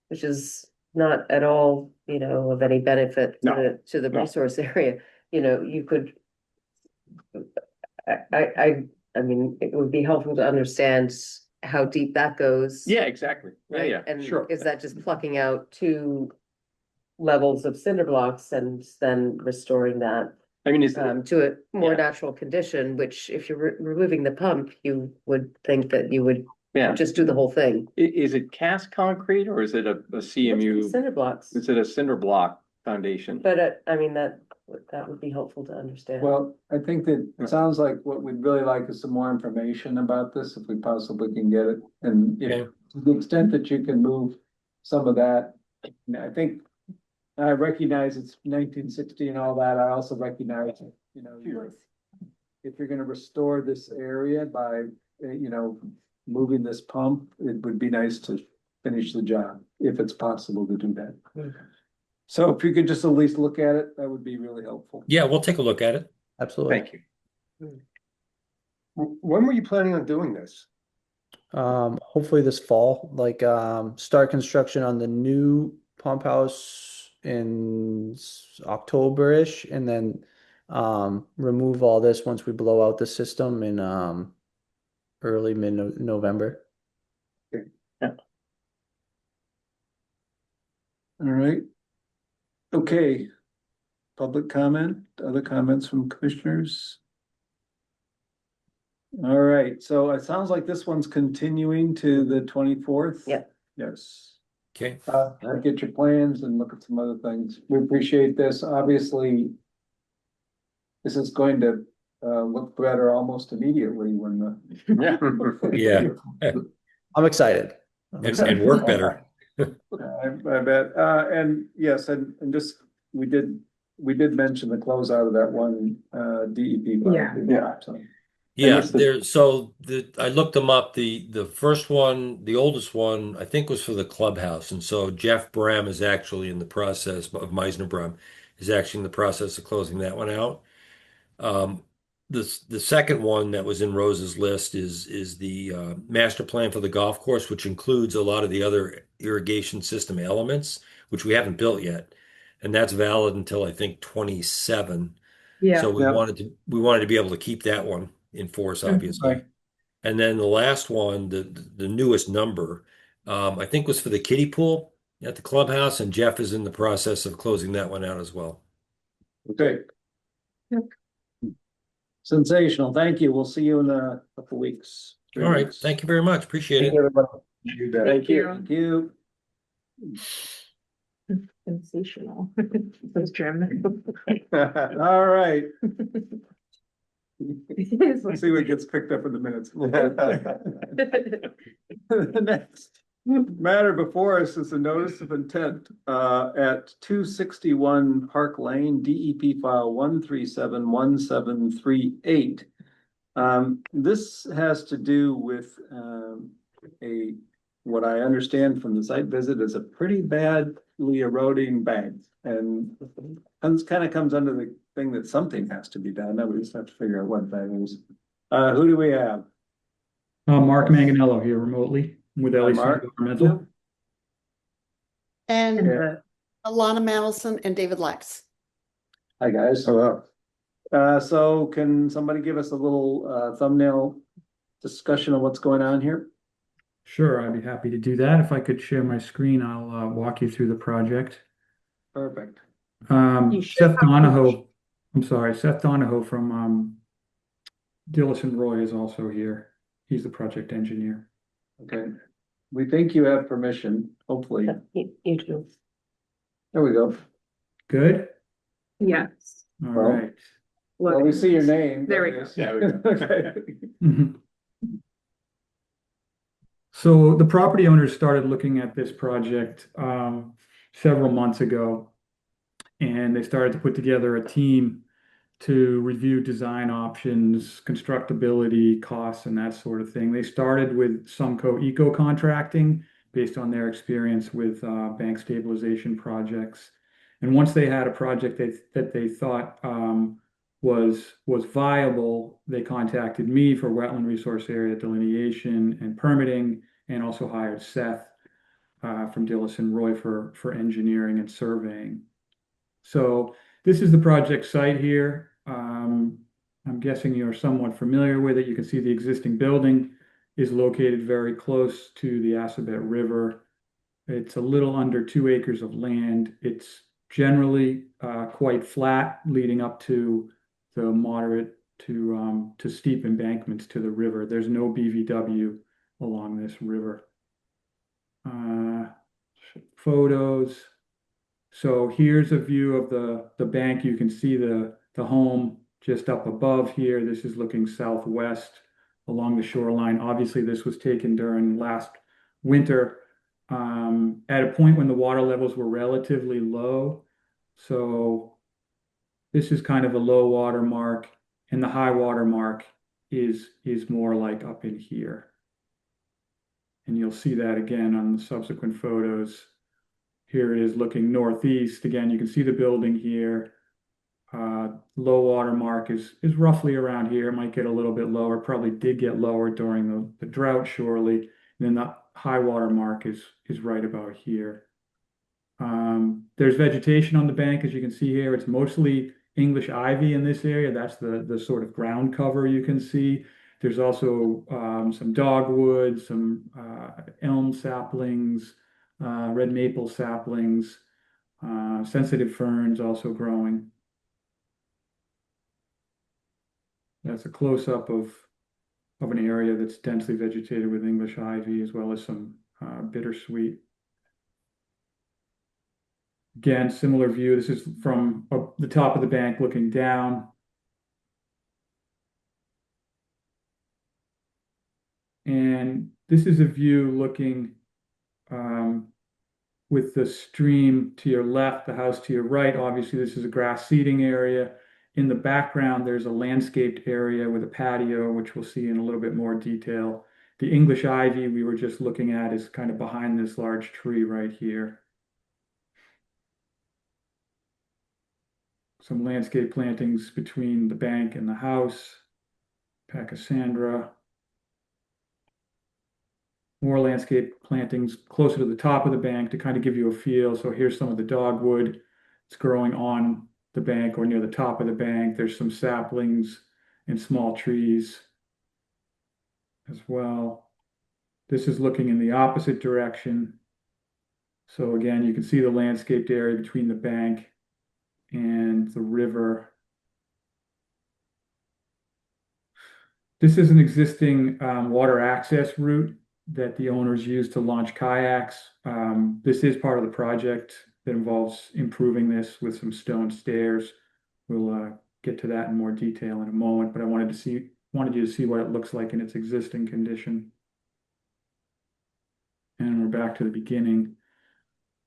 which is not at all, of any benefit to the resource area, you could. I mean, it would be helpful to understand how deep that goes. Yeah, exactly. Right? Yeah, And sure. is that just plucking out 2 levels of cinder blocks and then restoring that I mean, to a more natural condition, which if you're removing the pump, you would think that you would just do the whole thing. Is it cast concrete or is it a CMU? Cinder blocks. Is it a cinder block foundation? But I mean, that would be helpful to understand. Well, I think that it sounds like what we'd really like is some more information about this, if we possibly can get it. And if, to the extent that you can move some of that, I think I recognize it's 1960 and all that. I also recognize, if you're gonna restore this area by, moving this pump, it would be nice to finish the job, if it's possible to do that. So if you could just at least look at it, that would be really helpful. Yeah, we'll take a look at it. Absolutely. Thank you. When were you planning on doing this? Hopefully this fall, start construction on the new pump house in October-ish, and then remove all this once we blow out the system in early mid-November. All right. Okay. Public comment, other comments from commissioners? All right, so it sounds like this one's continuing to the 24th. Yeah. Yes. Okay. Get your plans and look at some other things. We appreciate this. Obviously, this is going to look better almost immediately when the. Yeah. I'm excited. And work better. I bet, and yes, and just, we did mention the closeout of that one, DEP. So. Yeah, I looked them up. The first one, the oldest one, I think was for the clubhouse. And so Jeff Bram is actually in the process of Meisner Bram is actually in the process of closing that one out. The second one that was in Rose's list is the master plan for the golf course, which includes a lot of the other irrigation system elements, which we haven't built yet. And that's valid until I think 27. Yeah. So we wanted to be able to keep that one in force, obviously. Right. And then the last one, the newest number, I think was for the kiddie pool at the clubhouse, and Jeff is in the process of closing that one out as well. Okay. Sensational. Thank you. We'll see you in a couple weeks. All right. Thank you very much. Appreciate it. Thank you. Thank you. Sensational. That's Jim. All right. Let's see what gets picked up in the minutes. The next matter before us is a notice of intent at 261 Park Lane, DEP file 1371738. This has to do with what I understand from the site visit is a pretty badly eroding bank, and this kind of comes under the thing that something has to be done. Now we just have to figure out what that is. Who do we have? Mark Manganello here remotely with LEC Mark. Environmental. And Alana Madison and David Lex. Hi, guys. Hello. So can somebody give us a little thumbnail discussion of what's going on here? Sure, I'd be happy to do that. If I could share my screen, I'll walk you through the project. Perfect. You should Seth have Donahoe, I'm sorry, Seth Donahoe from Dillis and Roy is also here. He's the project engineer. Okay. We think you have permission, hopefully. You do. There we go. Good? Yes. All Well, right. Well, we see your name. There we go. Yeah, we go. Okay. Mhm. So the property owners started looking at this project several months ago, and they started to put together a team to review design options, constructability, costs, and that sort of thing. They started with Sumco Eco Contracting based on their experience with bank stabilization projects. And once they had a project that they thought was viable, they contacted me for wetland resource area delineation and permitting, and also hired Seth from Dillis and Roy for engineering and surveying. So this is the project site here. I'm guessing you're somewhat familiar with it. You can see the existing building is located very close to the Assabet River. It's a little under 2 acres of land. It's generally quite flat, leading up to the moderate to steep embankments to the river. There's no BVW along this river. Photos. So here's a view of the bank. You can see the home just up above here. This is looking southwest along the shoreline. Obviously, this was taken during last winter at a point when the water levels were relatively low. So this is kind of a low water mark, and the high water mark is more like up in here. And you'll see that again on the subsequent photos. Here it is looking northeast. Again, you can see the building here. Low water mark is roughly around here. It might get a little bit lower. Probably did get lower during the drought, surely. And then the high water mark is right about here. There's vegetation on the bank, as you can see here. It's mostly English ivy in this area. That's the sort of ground cover you can see. There's also some dogwood, some elm saplings, red maple saplings, sensitive ferns also growing. That's a close-up of an area that's densely vegetated with English ivy, as well as some bittersweet. Again, similar view. This is from the top of the bank looking down. And this is a view looking with the stream to your left, the house to your right. Obviously, this is a grass seating area. In the background, there's a landscaped area with a patio, which we'll see in a little bit more detail. The English ivy we were just looking at is kind of behind this large tree right here. Some landscape plantings between the bank and the house. Pachysandra. More landscape plantings closer to the top of the bank to kind of give you a feel. So here's some of the dogwood. It's growing on the bank or near the top of the bank. There's some saplings and small trees as well. This is looking in the opposite direction. So again, you can see the landscaped area between the bank and the river. This is an existing water access route that the owners use to launch kayaks. This is part of the project that involves improving this with some stone stairs. We'll get to that in more detail in a moment, but I wanted you to see what it looks like in its existing condition. And we're back to the beginning.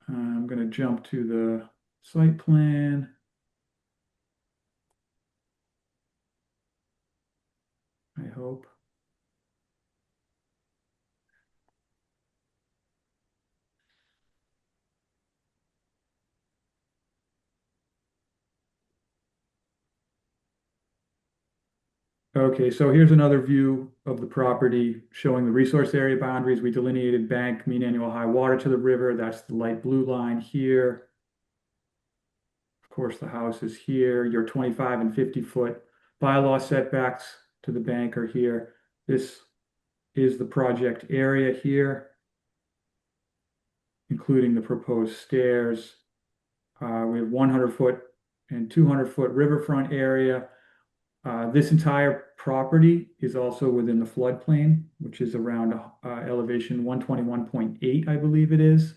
I'm going to jump to the site plan. I hope. Okay, so here's another view of the property showing the resource area boundaries. We delineated bank mean annual high water to the river. That's the light blue line here. Of course, the house is here. Your 25 and 50-foot bylaw setbacks to the bank are here. This is the project area here, including the proposed stairs. We have 100-foot and 200-foot riverfront area. This entire property is also within the floodplain, which is around elevation 121.8, I believe it is.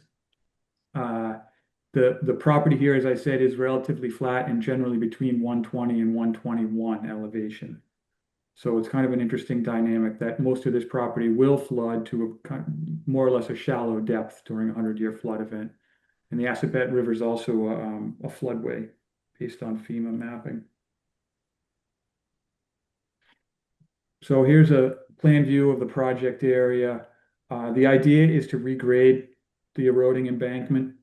The property here, as I said, is relatively flat and generally between 120 and 121 elevation. So it's kind of an interesting dynamic that most of this property will flood to more or less a shallow depth during a 100-year flood event. And the Assabet River is also a floodway based on FEMA mapping. So here's a plan view of the project area. The idea is to regrade the eroding embankment,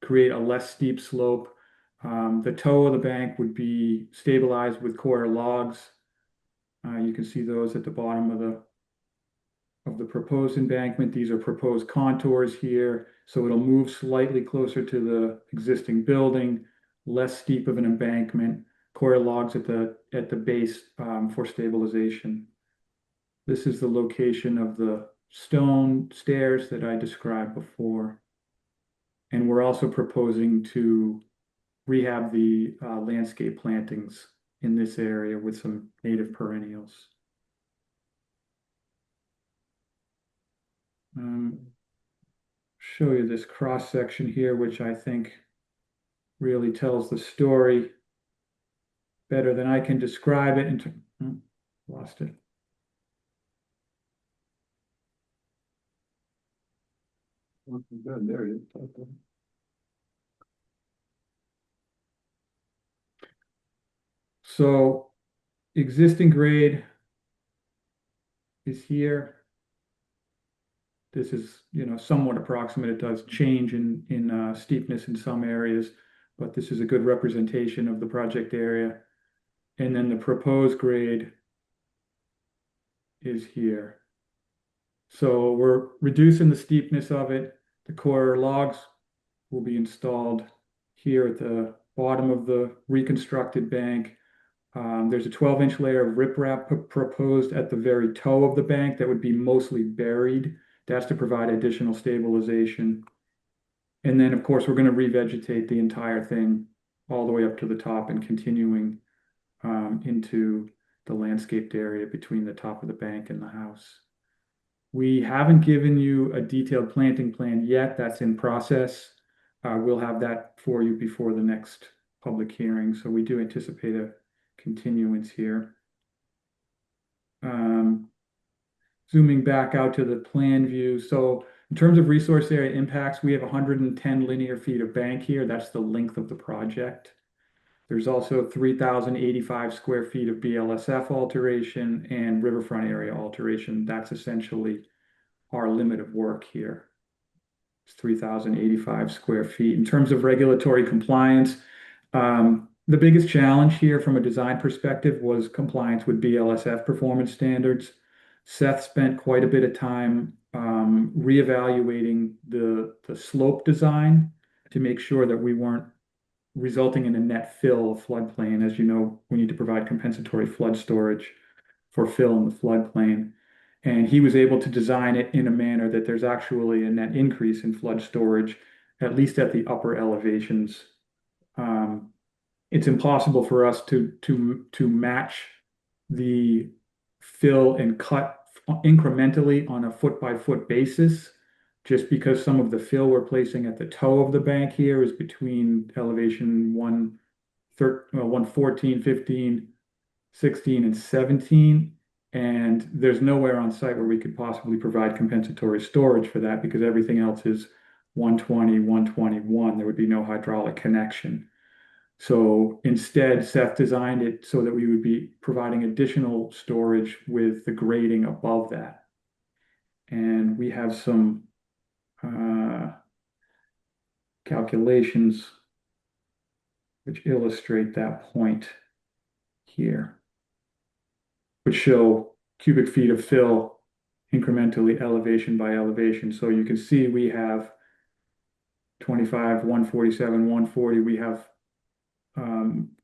create a less steep slope. The toe of the bank would be stabilized with coir logs. You can see those at the bottom of the proposed embankment. These are proposed contours here, so it'll move slightly closer to the existing building, less steep of an embankment, coir logs at the base for stabilization. This is the location of the stone stairs that I described before. And we're also proposing to rehab the landscape plantings in this area with some native perennials. Show you this cross section here, which I think really tells the story better than I can describe it. Lost it. Good, there it is. So existing grade is here. This is, somewhat approximate. It does change in steepness in some areas, but this is a good representation of the project area. And then the proposed grade is here. So we're reducing the steepness of it. The coir logs will be installed here at the bottom of the reconstructed bank. There's a 12-inch layer of riprap proposed at the very toe of the bank that would be mostly buried. That's to provide additional stabilization. And then, of course, we're going to revegetate the entire thing all the way up to the top and continuing into the landscaped area between the top of the bank and the house. We haven't given you a detailed planting plan yet. That's in process. We'll have that for you before the next public hearing. So we do anticipate a continuance here. Zooming back out to the plan view. So in terms of resource area impacts, we have 110 linear feet of bank here. That's the length of the project. There's also 3,085 square feet of BLSF alteration and riverfront area alteration. That's essentially our limit of work here. It's 3,085 square feet. In terms of regulatory compliance, the biggest challenge here from a design perspective was compliance with BLSF performance standards. Seth spent quite a bit of time reevaluating the slope design to make sure that we weren't resulting in a net fill of floodplain. As you know, we need to provide compensatory flood storage for fill in the floodplain. And he was able to design it in a manner that there's actually a net increase in flood storage, at least at the upper elevations. It's impossible for us to match the fill and cut incrementally on a foot-by-foot basis, just because some of the fill we're placing at the toe of the bank here is between elevation 114, 15, 16, and 17. And there's nowhere on site where we could possibly provide compensatory storage for that because everything else is 120, 121. There would be no hydraulic connection. So instead, Seth designed it so that we would be providing additional storage with the grading above that. And we have some calculations which illustrate that point here, which show cubic feet of fill incrementally elevation by elevation. So you can see we have 25, 147, 140. We have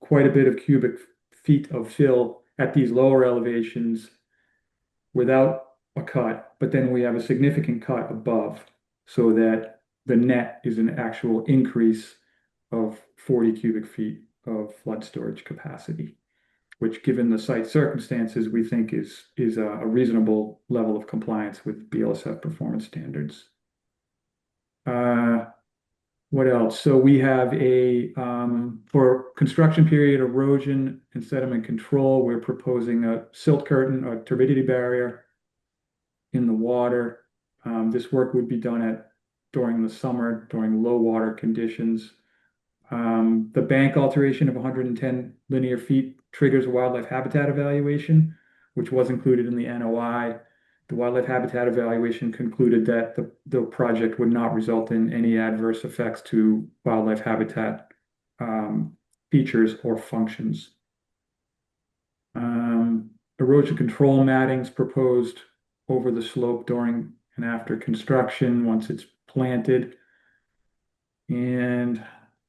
quite a bit of cubic feet of fill at these lower elevations without a cut, but then we have a significant cut above so that the net is an actual increase of 40 cubic feet of flood storage capacity, which, given the site circumstances, we think is a reasonable level of compliance with BLSF performance standards. What else? So we have for construction period erosion and sediment control, we're proposing a silt curtain, a turbidity barrier in the water. This work would be done during the summer, during low water conditions. The bank alteration of 110 linear feet triggers a wildlife habitat evaluation, which was included in the NOI. The wildlife habitat evaluation concluded that the project would not result in any adverse effects to wildlife habitat features or functions. Erosion control mattings proposed over the slope during and after construction once it's planted. And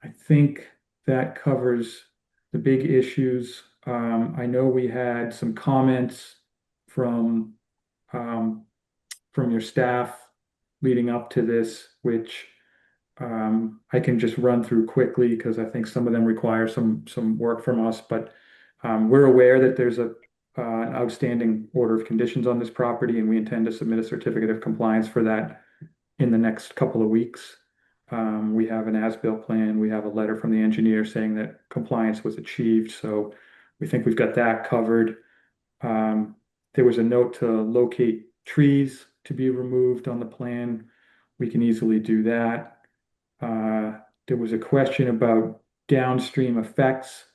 I think that covers the big issues. I know we had some comments from your staff leading up to this, which I can just run through quickly because I think some of them require some work from us. But we're aware that there's an outstanding order of conditions on this property, and we intend to submit a certificate of compliance for that in the next couple of weeks. We have an as-built plan. We have a letter from the engineer saying that compliance was achieved. So we think we've got that covered. There was a note to locate trees to be removed on the plan. We can easily do that. There was a question about downstream effects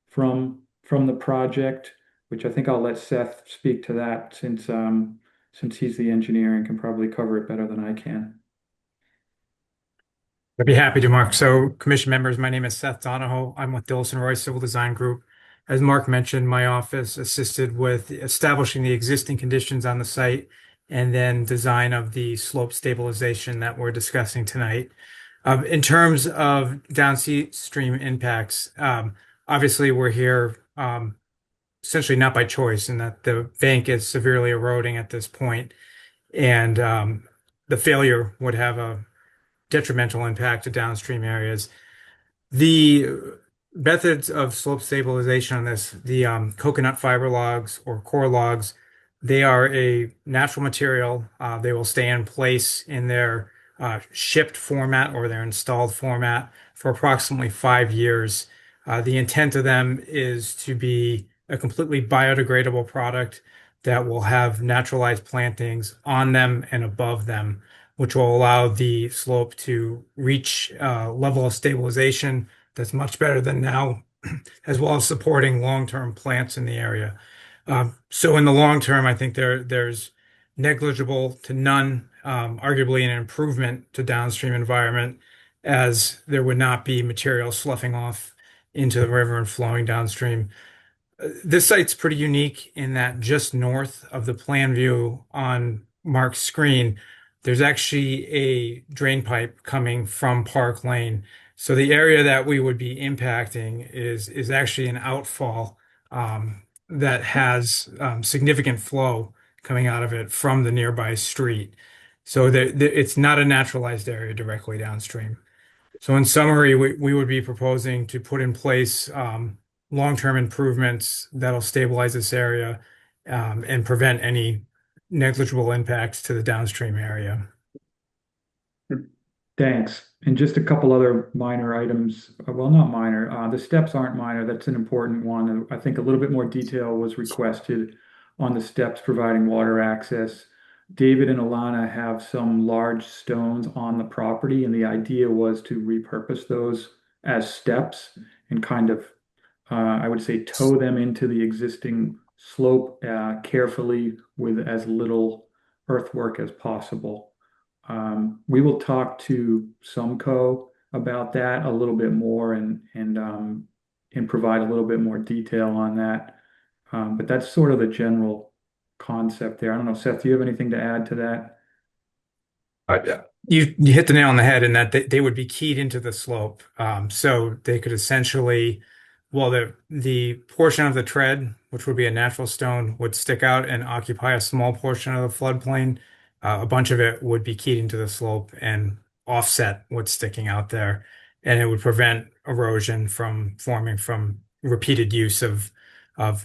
from the project, which I think I'll let Seth speak to that since he's the engineer and can probably cover it better than I can. I'd be happy to, Mark. So, commission members, my name is Seth Donahoe. I'm with Dillison Roy Civil Design Group. As Mark mentioned, my office assisted with establishing the existing conditions on the site and then design of the slope stabilization that we're discussing tonight. In terms of downstream impacts, obviously we're here essentially not by choice, in that the bank is severely eroding at this point, and the failure would have a detrimental impact to downstream areas. The methods of slope stabilization on this, the coconut fiber logs or core logs, they are a natural material. They will stay in place in their shipped format or their installed format for approximately 5 years. The intent of them is to be a completely biodegradable product that will have naturalized plantings on them and above them, which will allow the slope to reach a level of stabilization that's much better than now, as well as supporting long-term plants in the area. So in the long term, I think there's negligible to none, arguably an improvement to downstream environment, as there would not be material sloughing off into the river and flowing downstream. This site's pretty unique in that just north of the plan view on Mark's screen, there's actually a drain pipe coming from Park Lane. So the area that we would be impacting is actually an outfall that has significant flow coming out of it from the nearby street. So it's not a naturalized area directly downstream. So in summary, we would be proposing to put in place long-term improvements that'll stabilize this area and prevent any negligible impacts to the downstream area. Thanks. And just a couple other minor items. Well, not minor. The steps aren't minor. That's an important one. I think a little bit more detail was requested on the steps providing water access. David and Alana have some large stones on the property, and the idea was to repurpose those as steps and kind of, I would say, tow them into the existing slope carefully with as little earthwork as possible. We will talk to Sumco about that a little bit more and provide a little bit more detail on that. But that's sort of the general concept there. I don't know, Seth, do you have anything to add to that? Yeah. You hit the nail on the head in that they would be keyed into the slope. So they could essentially, well, the portion of the tread, which would be a natural stone, would stick out and occupy a small portion of the floodplain. A bunch of it would be keyed into the slope and offset what's sticking out there. and it would prevent erosion from forming from repeated use of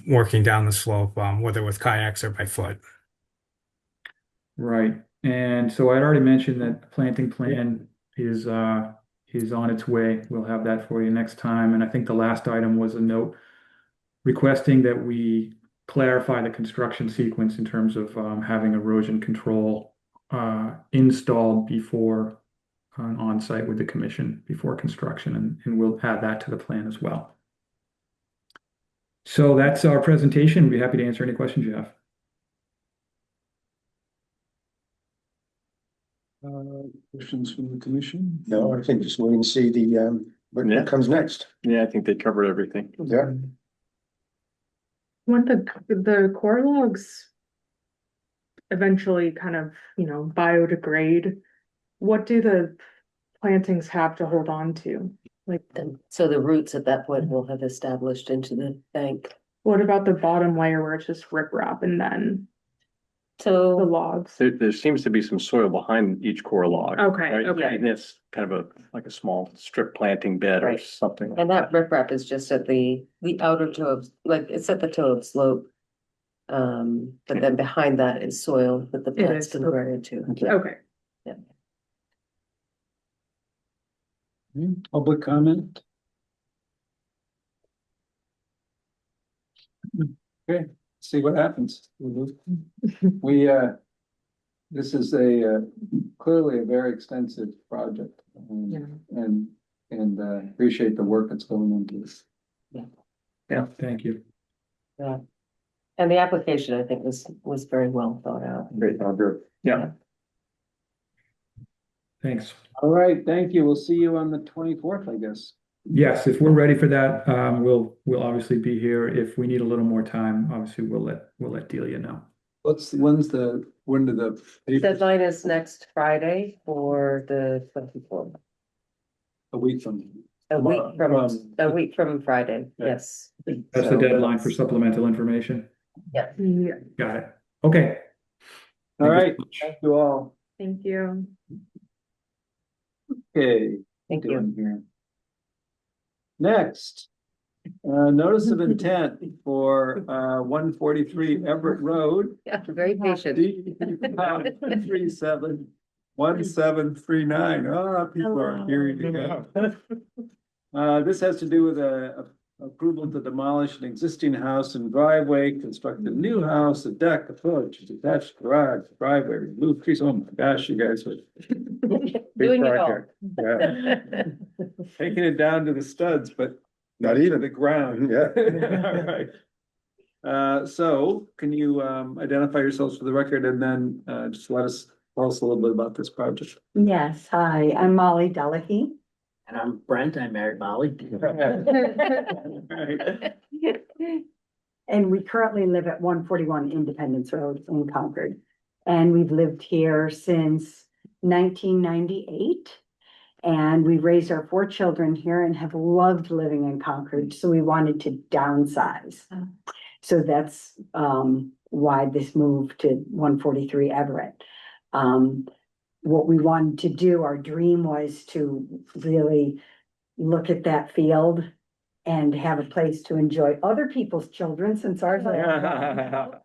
working down the slope, whether with kayaks or by foot. Right, and so I'd already mentioned that the planting plan is on its way. We'll have that for you next time. And I think the last item was a note requesting that we clarify the construction sequence in terms of having erosion control installed before on site with the commission before construction, and we'll add that to the plan as well. So that's our presentation. We'd be happy to answer any questions you have. Questions from the commission? No, I think just waiting to see the, what comes next. Yeah, I think they covered everything. Yeah. When the core logs eventually kind of, biodegrade, what do the plantings have to hold on to? Like, So the roots at that point will have established into the bank. what about the bottom layer where it's just riprap and then the So, logs? There seems to be some soil behind each core log. Okay, right? okay. And it's kind of like a small strip planting bed or Right. something. and that riprap is just at the outer toe of, like, it's at the toe of slope. But then behind that is soil that the It plants is, can okay. grow into. Okay. Public comment? Okay, see what happens. We, this is clearly a very extensive project. And appreciate the work that's going into this. Yeah, thank you. Yeah. And the application, I think, was very well thought out. Great, Yeah. Thanks. All right, thank you. We'll see you on the 24th, I guess. Yes, if we're ready for that, we'll obviously be here. If we need a little more time, obviously we'll let Delia know. When do the papers? Deadline is next Friday for the 24th. A week from. A Tomorrow. week from Friday, Yeah. yes. That's the deadline for supplemental information. Yeah. Yeah, Got it. Okay. All right, Thank you so much. thank you all. thank you. Okay. Thank you. doing here? Next, notice of intent for 143 Everett Road. Yeah, very patient. 371739. Oh, people are hearing together. This has to do with approval to demolish an existing house and driveway, construct a new house, a deck, a porch, a detached garage, driveway, remove trees. Oh my gosh, you guys are Doing it all. project. Yeah. Taking it down to the studs, but Not to even. the ground. Yeah. All right. So can you identify yourselves for the record and then just tell us a little bit about this project? Yes, hi, I'm Molly Delahy. And I'm Brent, I married Molly. And we currently live at 141 Independence Road in Concord. And we've lived here since 1998. And we've raised our 4 children here and have loved living in Concord, so we wanted to downsize. So that's why this move to 143 Everett. What we wanted to do, our dream was to really look at that field and have a place to enjoy other people's children since ours are.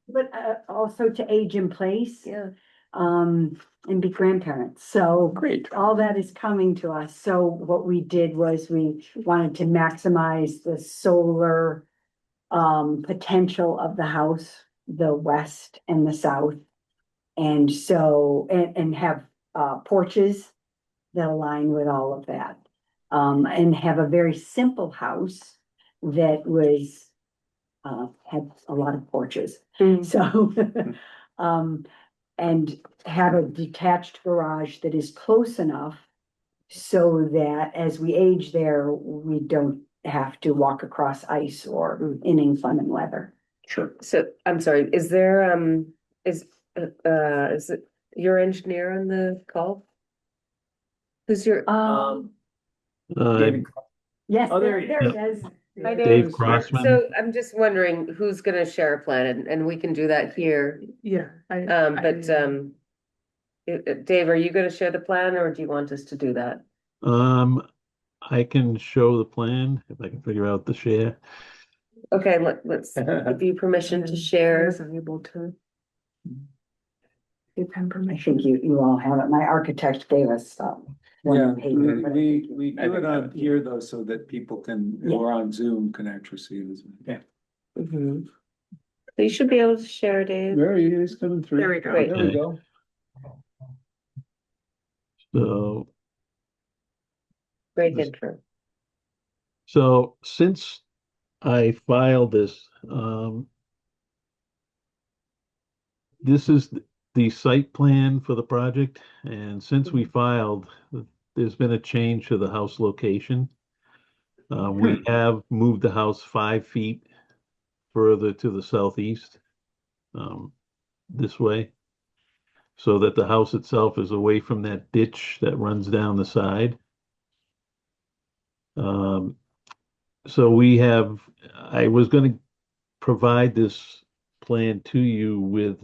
But also to age in place. Yeah. And be grandparents. So Great. all that is coming to us. So what we did was we wanted to maximize the solar potential of the house, the west and the south. And so, and have porches that align with all of that. And have a very simple house that was had a lot of porches. So and have a detached garage that is close enough so that as we age there, we don't have to walk across ice or in inclement weather. Sure. So, I'm sorry, is there, is it your engineer on the call? Who's your? David. Yes, Oh, there there he is. Hi, Dave Crossman. So I'm just wondering who's gonna share a plan and we can do that here. Yeah. Dave, are you gonna share the plan or do you want us to do that? I can show the plan if I can figure out the share. Okay, let's give you permission to I share. wasn't able to give him I permission. think you all have it. My architect gave us some. Yeah, paper, but I think you- we do it on here though, so that people can, who are on Zoom can actually see it. Yeah. Mhm. So you should be able to share, Dave. There he is coming through. There we go. Great. There we go. So, Great intro. so since I filed this, this is the site plan for the project, and since we filed, there's been a change to the house location. We have moved the house 5 feet further to the southeast, this way, so that the house itself is away from that ditch that runs down the side. So I was going to provide this plan to you with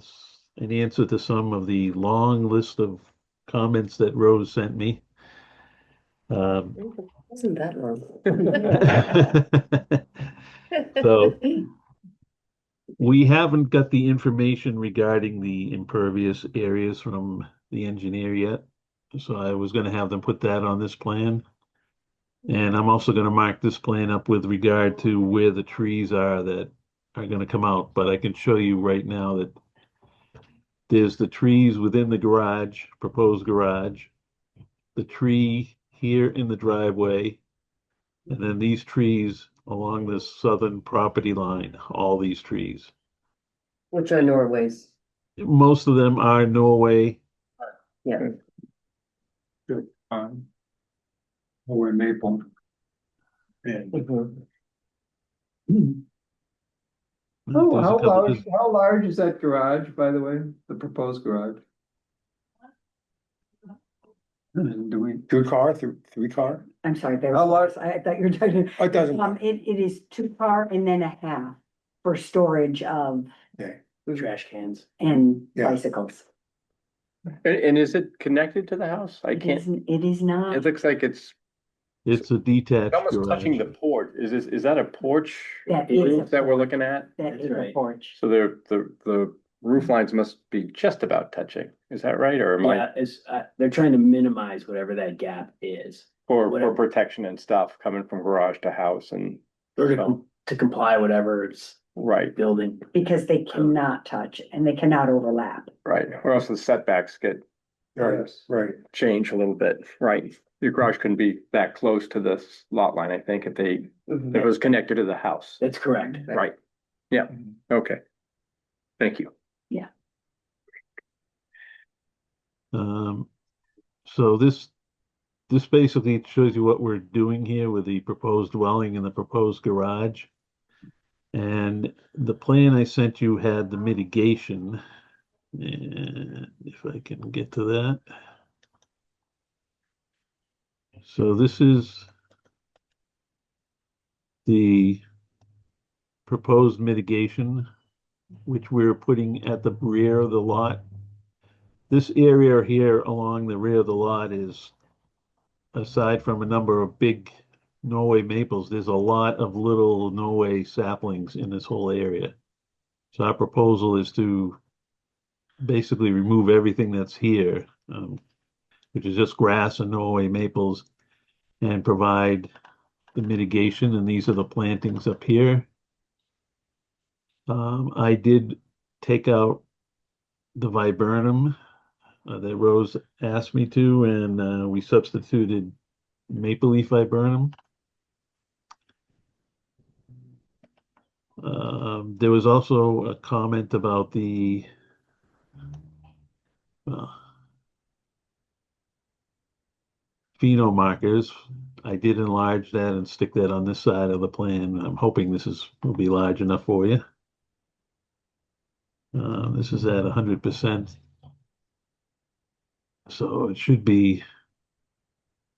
an answer to some of the long list of comments that Rose sent me. Wasn't that long? So we haven't got the information regarding the impervious areas from the engineer yet. So I was going to have them put that on this plan. And I'm also going to mark this plan up with regard to where the trees are that are going to come out. But I can show you right now that there's the trees within the garage, proposed garage, the tree here in the driveway, and then these trees along the southern property line, all these trees. Which are Norway's. Most of them are Norway. Yeah. Good. We're in Maple. Mhm. Oh, There's a couple- how large is that garage, by the way, the proposed garage? Do we? 2-car, 3-car? I'm sorry, there How was, I thought you were talking. Oh, it doesn't. It is 2-car and then a half for storage of, Okay. Trash cans. and Yeah. bicycles. And is it connected to the house? I can't, It is not. it looks like it's It's a detached almost garage. touching the porch. Is that a porch That is a roof that we're porch. looking at? That is a porch. So the roof lines must be just about touching. Is that right? Or am I, Yeah, it's, they're trying to minimize whatever that gap is. for whatever. protection and stuff coming from garage to house and, Or So- to comply whatever it's right, building. Because they cannot touch and they cannot overlap. right. Or else the setbacks get Right. changed a little bit, right? Your garage couldn't be that close to the lot line, I think, if it was connected to the house. That's correct. Right. Yeah, okay. Thank you. So this basically shows you what we're doing here with the proposed dwelling and the proposed garage. And the plan I sent you had the mitigation. And if I can get to that. So this is the proposed mitigation, which we're putting at the rear of the lot. This area here along the rear of the lot is, aside from a number of big Norway maples, there's a lot of little Norway saplings in this whole area. So our proposal is to basically remove everything that's here, which is just grass and Norway maples, and provide the mitigation. And these are the plantings up here. I did take out the viburnum that Rose asked me to, and we substituted maple leaf viburnum. There was also a comment about the phenomarkers. I did enlarge that and stick that on this side of the plan. I'm hoping this will be large enough for you. This is at 100%. So it should be,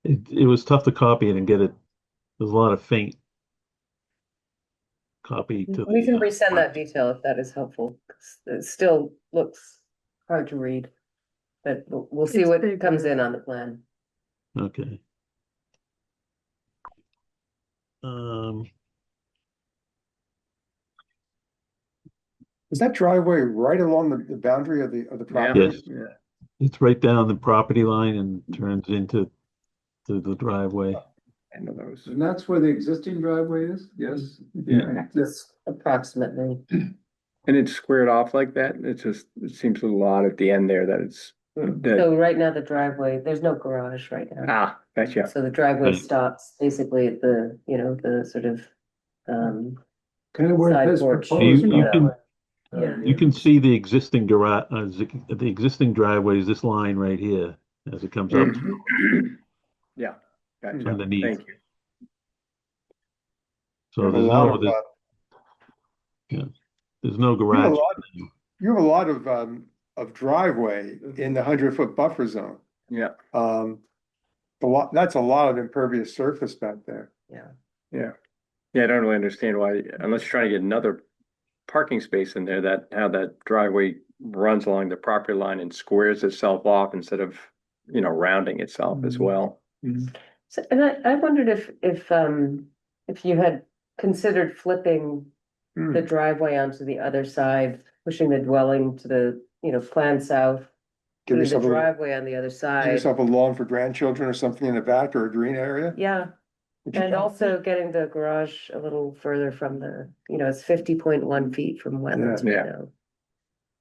it was tough to copy it and get it. There's a lot of faint copy to We can the, resend that detail if that is helpful. 'Cause it still looks hard to read. But we'll see It's what bigger. comes in on the plan. okay. Is that driveway right along the boundary of the property? Yes. It's right down the property line and turns into the driveway. I know those. And that's where the existing driveway is? Yes? Yeah. Yes. Approximately. And it's squared off like that. It seems a little odd at the end there that it's, that, So right now the driveway, there's no garage right now. gotcha. So the driveway Right. stops basically at the, the sort of, Kind of where Side this porch. proposed. You can see the existing garage, the existing driveway is this line right here as it comes up Yeah, gotcha. underneath. Thank you. So You have a there's lot no, of, there's no you have a garage. lot, you have a lot of driveway in the 100-foot buffer zone. Yeah. That's a lot of impervious surface back there. Yeah, I don't really understand why, unless you're trying to get another parking space in there, how that driveway runs along the property line and squares itself off instead of, rounding itself as well. so, and I wondered if you had considered flipping the driveway onto the other side, pushing the dwelling to the, plan south. Give Doing the yourself a, driveway on the other give side. yourself a lawn for grandchildren or something in the back or a green area. Yeah, and also getting the garage a little further from the, it's 50.1 feet from wetlands Yeah. right now.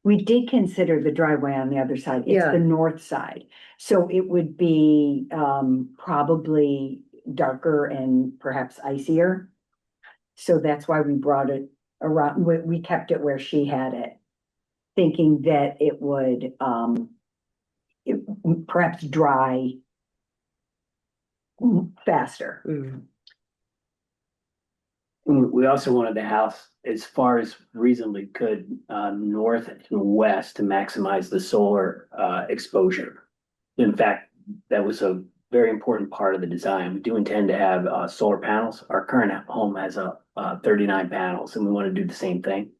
We did consider the driveway on the other side. It's Yeah. the north side. So it would be probably darker and perhaps icier. So that's why we brought it around. We kept it where she had it, thinking that it would perhaps dry faster. We also wanted the house as far as reasonably could, north and west to maximize the solar exposure. In fact, that was a very important part of the design. We do intend to have solar panels. Our current home has 39 panels, and we want to do the same thing.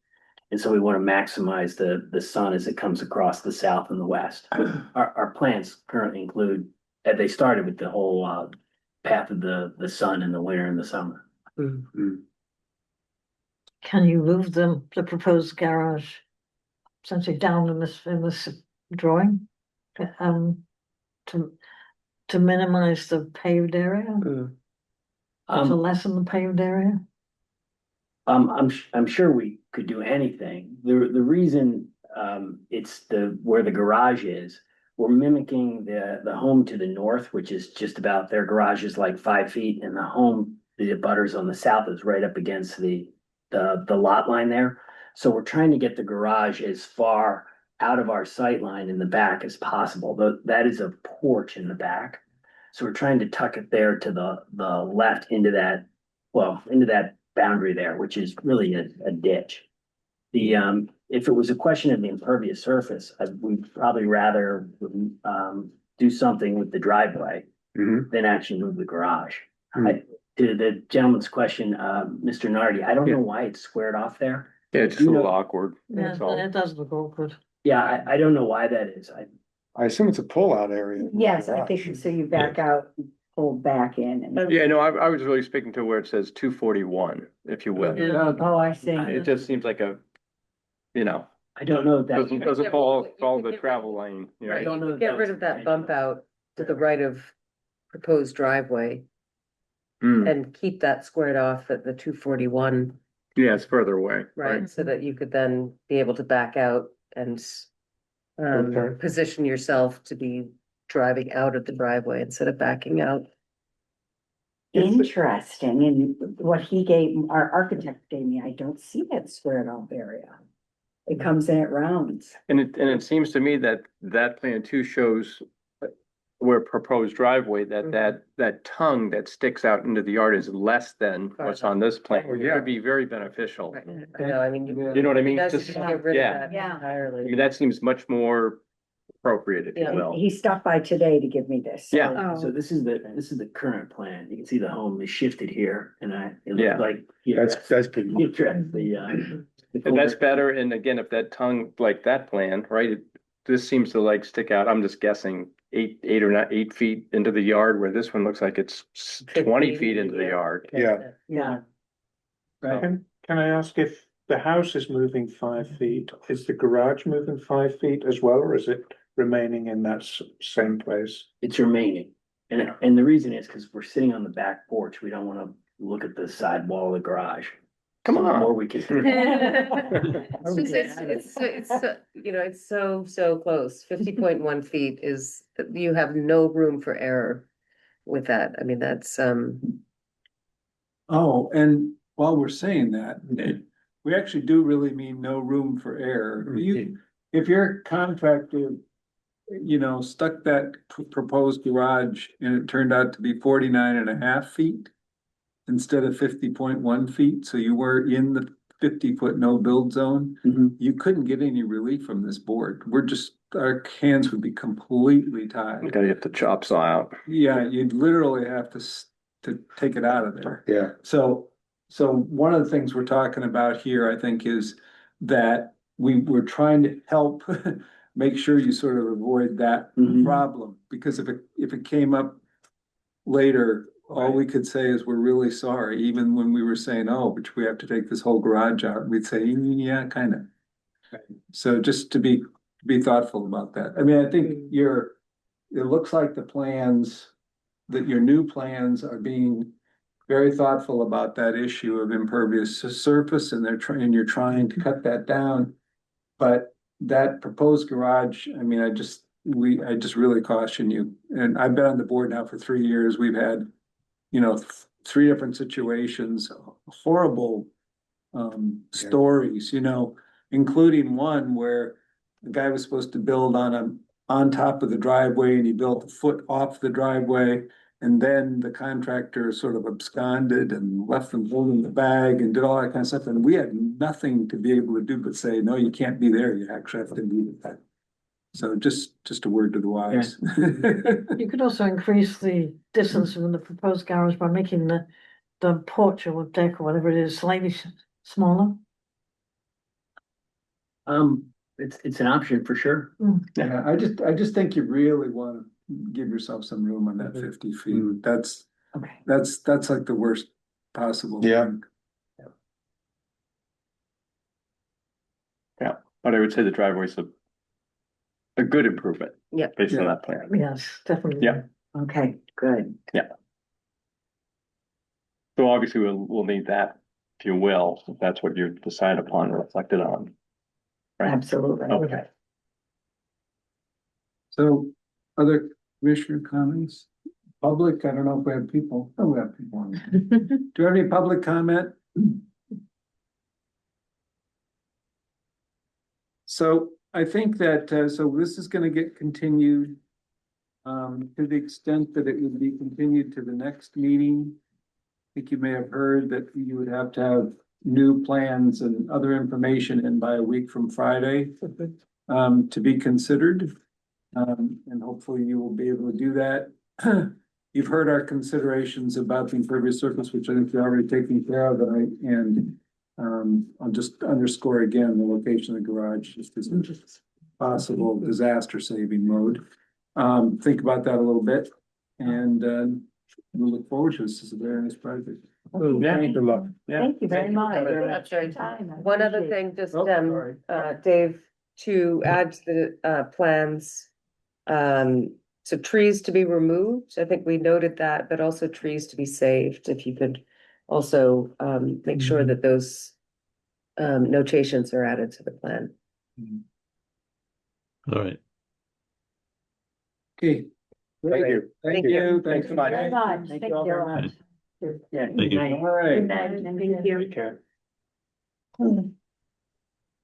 And so we want to maximize the sun as it comes across the south and the west. Our plans currently include, they started with the whole path of the sun in the winter and the summer. Can you move the proposed garage essentially down in this drawing? To minimize the paved area? To lessen the paved area? I'm sure we could do anything. The reason it's where the garage is, we're mimicking the home to the north, which is just about, their garage is like 5 feet, and the home, the butters on the south is right up against the lot line there. So we're trying to get the garage as far out of our sight line in the back as possible. That is a porch in the back. So we're trying to tuck it there to the left into that boundary there, which is really a ditch. If it was a question of the impervious surface, we'd probably rather do something with the driveway than actually move the garage. To the gentleman's question, Mr. Nardi, I don't know why it's squared off there. Yeah, it's just a little awkward. Yeah, That's all. it does look awkward. Yeah, I don't know why that is. I assume it's a pull-out area. Yes, I think so. You back out, pull back in. And Yeah, no, I was really speaking to where it says 241, if you will. oh, I see. It just seems like a, I don't know if that. doesn't follow the travel lane. I don't know if Get that rid was of that bump out to the right of proposed driveway Hmm. and keep that squared off at the 241, Yeah, it's further away. right? So that you could then be able to back out and Okay. position yourself to be driving out of the driveway instead of backing out. Interesting. And what our architect gave me, I don't see that squared off area. It comes in at rounds. And it seems to me that plan too shows where proposed driveway, that tongue that sticks out into the yard is less than what's on this plan. Oh, It yeah. would be very beneficial. I know, I mean, You know what I mean? That's Just- just get rid of yeah. that Yeah. I entirely. mean, that seems much more appropriate, if you Yeah. will. He stopped by today to give me this. so- Yeah. So this is the current plan. You can see the home is shifted here, and it Yeah. looks like. That's good. You addressed the And that's better. And again, if that tongue, like that plan, right, this seems to like stick out, I'm just guessing 8 feet into the yard, where this one looks like it's 20 feet into the yard. Yeah. Yeah. Right. Can I ask if the house is moving 5 feet, is the garage moving 5 feet as well, or is it remaining in that same place? It's remaining. And the reason is because we're sitting on the back porch. We don't want to look at the side wall of the garage. Come The on. more we can. It's just, it's so close. 50.1 feet is, you have no room for error with that. I mean, that's, Oh, and while we're saying that, we actually do really mean no room for error. If your contractor, stuck that proposed garage and it turned out to be 49.5 feet instead of 50.1 feet, so you were in the 50-foot no build zone, you couldn't get any relief from this board. Our hands would be completely tied. You gotta get the chop saw out. Yeah, you'd literally have to take it out of there. Yeah. So one of the things we're talking about here, I think, is that we're trying to help make sure you sort of avoid that problem, because if it came up later, all we could say is we're really sorry. Even when we were saying, oh, but we have to take this whole garage out, we'd say, yeah, kind of. So just to be thoughtful about that. I mean, I think it looks like the plans, that your new plans are being very thoughtful about that issue of impervious surface, and you're trying to cut that down. But that proposed garage, I mean, I just really caution you. And I've been on the board now for 3 years. We've had, 3 different situations, horrible stories, including one where the guy was supposed to build on top of the driveway, and he built a foot off the driveway. And then the contractor sort of absconded and left them holding the bag and did all that kind of stuff. And we had nothing to be able to do but say, no, you can't be there. You actually have to be with that. So just a word to the wise. You could also increase the distance from the proposed garage by making the porch or deck or whatever it is slightly smaller. It's an option for sure. Yeah, I just think you really want to give yourself some room on that 50 feet. That's like the worst possible. Yeah. Yeah, but I would say the driveway's a good improvement. Yeah. Based on that plan. Yes, definitely. Yeah. Okay, good. Yeah. So obviously we'll need that, if you will, if that's what you decide upon or reflected on. Right? Absolutely. Okay. So other commissioner comments? Public, I don't know if we have people. Oh, we have people on. Do you have any public comment? So I think that, so this is gonna get continued to the extent that it would be continued to the next meeting. I think you may have heard that you would have to have new plans and other information in by a week from Friday to be considered. And hopefully you will be able to do that. You've heard our considerations about the impervious surface, which I think you're already taking care of, and I'll just underscore again, the location of the garage just isn't possible disaster saving mode. Think about that a little bit, and we look forward to this. This is a very nice project. Yeah, good luck. Yeah. Thank you very much. I'm sorry. Time. I One other appreciate thing, just, Oh, sorry. Dave, to add to the plans. So trees to be removed, I think we noted that, but also trees to be saved. If you could also make sure that those notations are added to the plan. All right. Okay. Thank you. Thank you. you. Thanks Thanks much. very much. Thank Thank you all very you. much. Yeah. Thank you. All right. Good night. Thank you. Take care.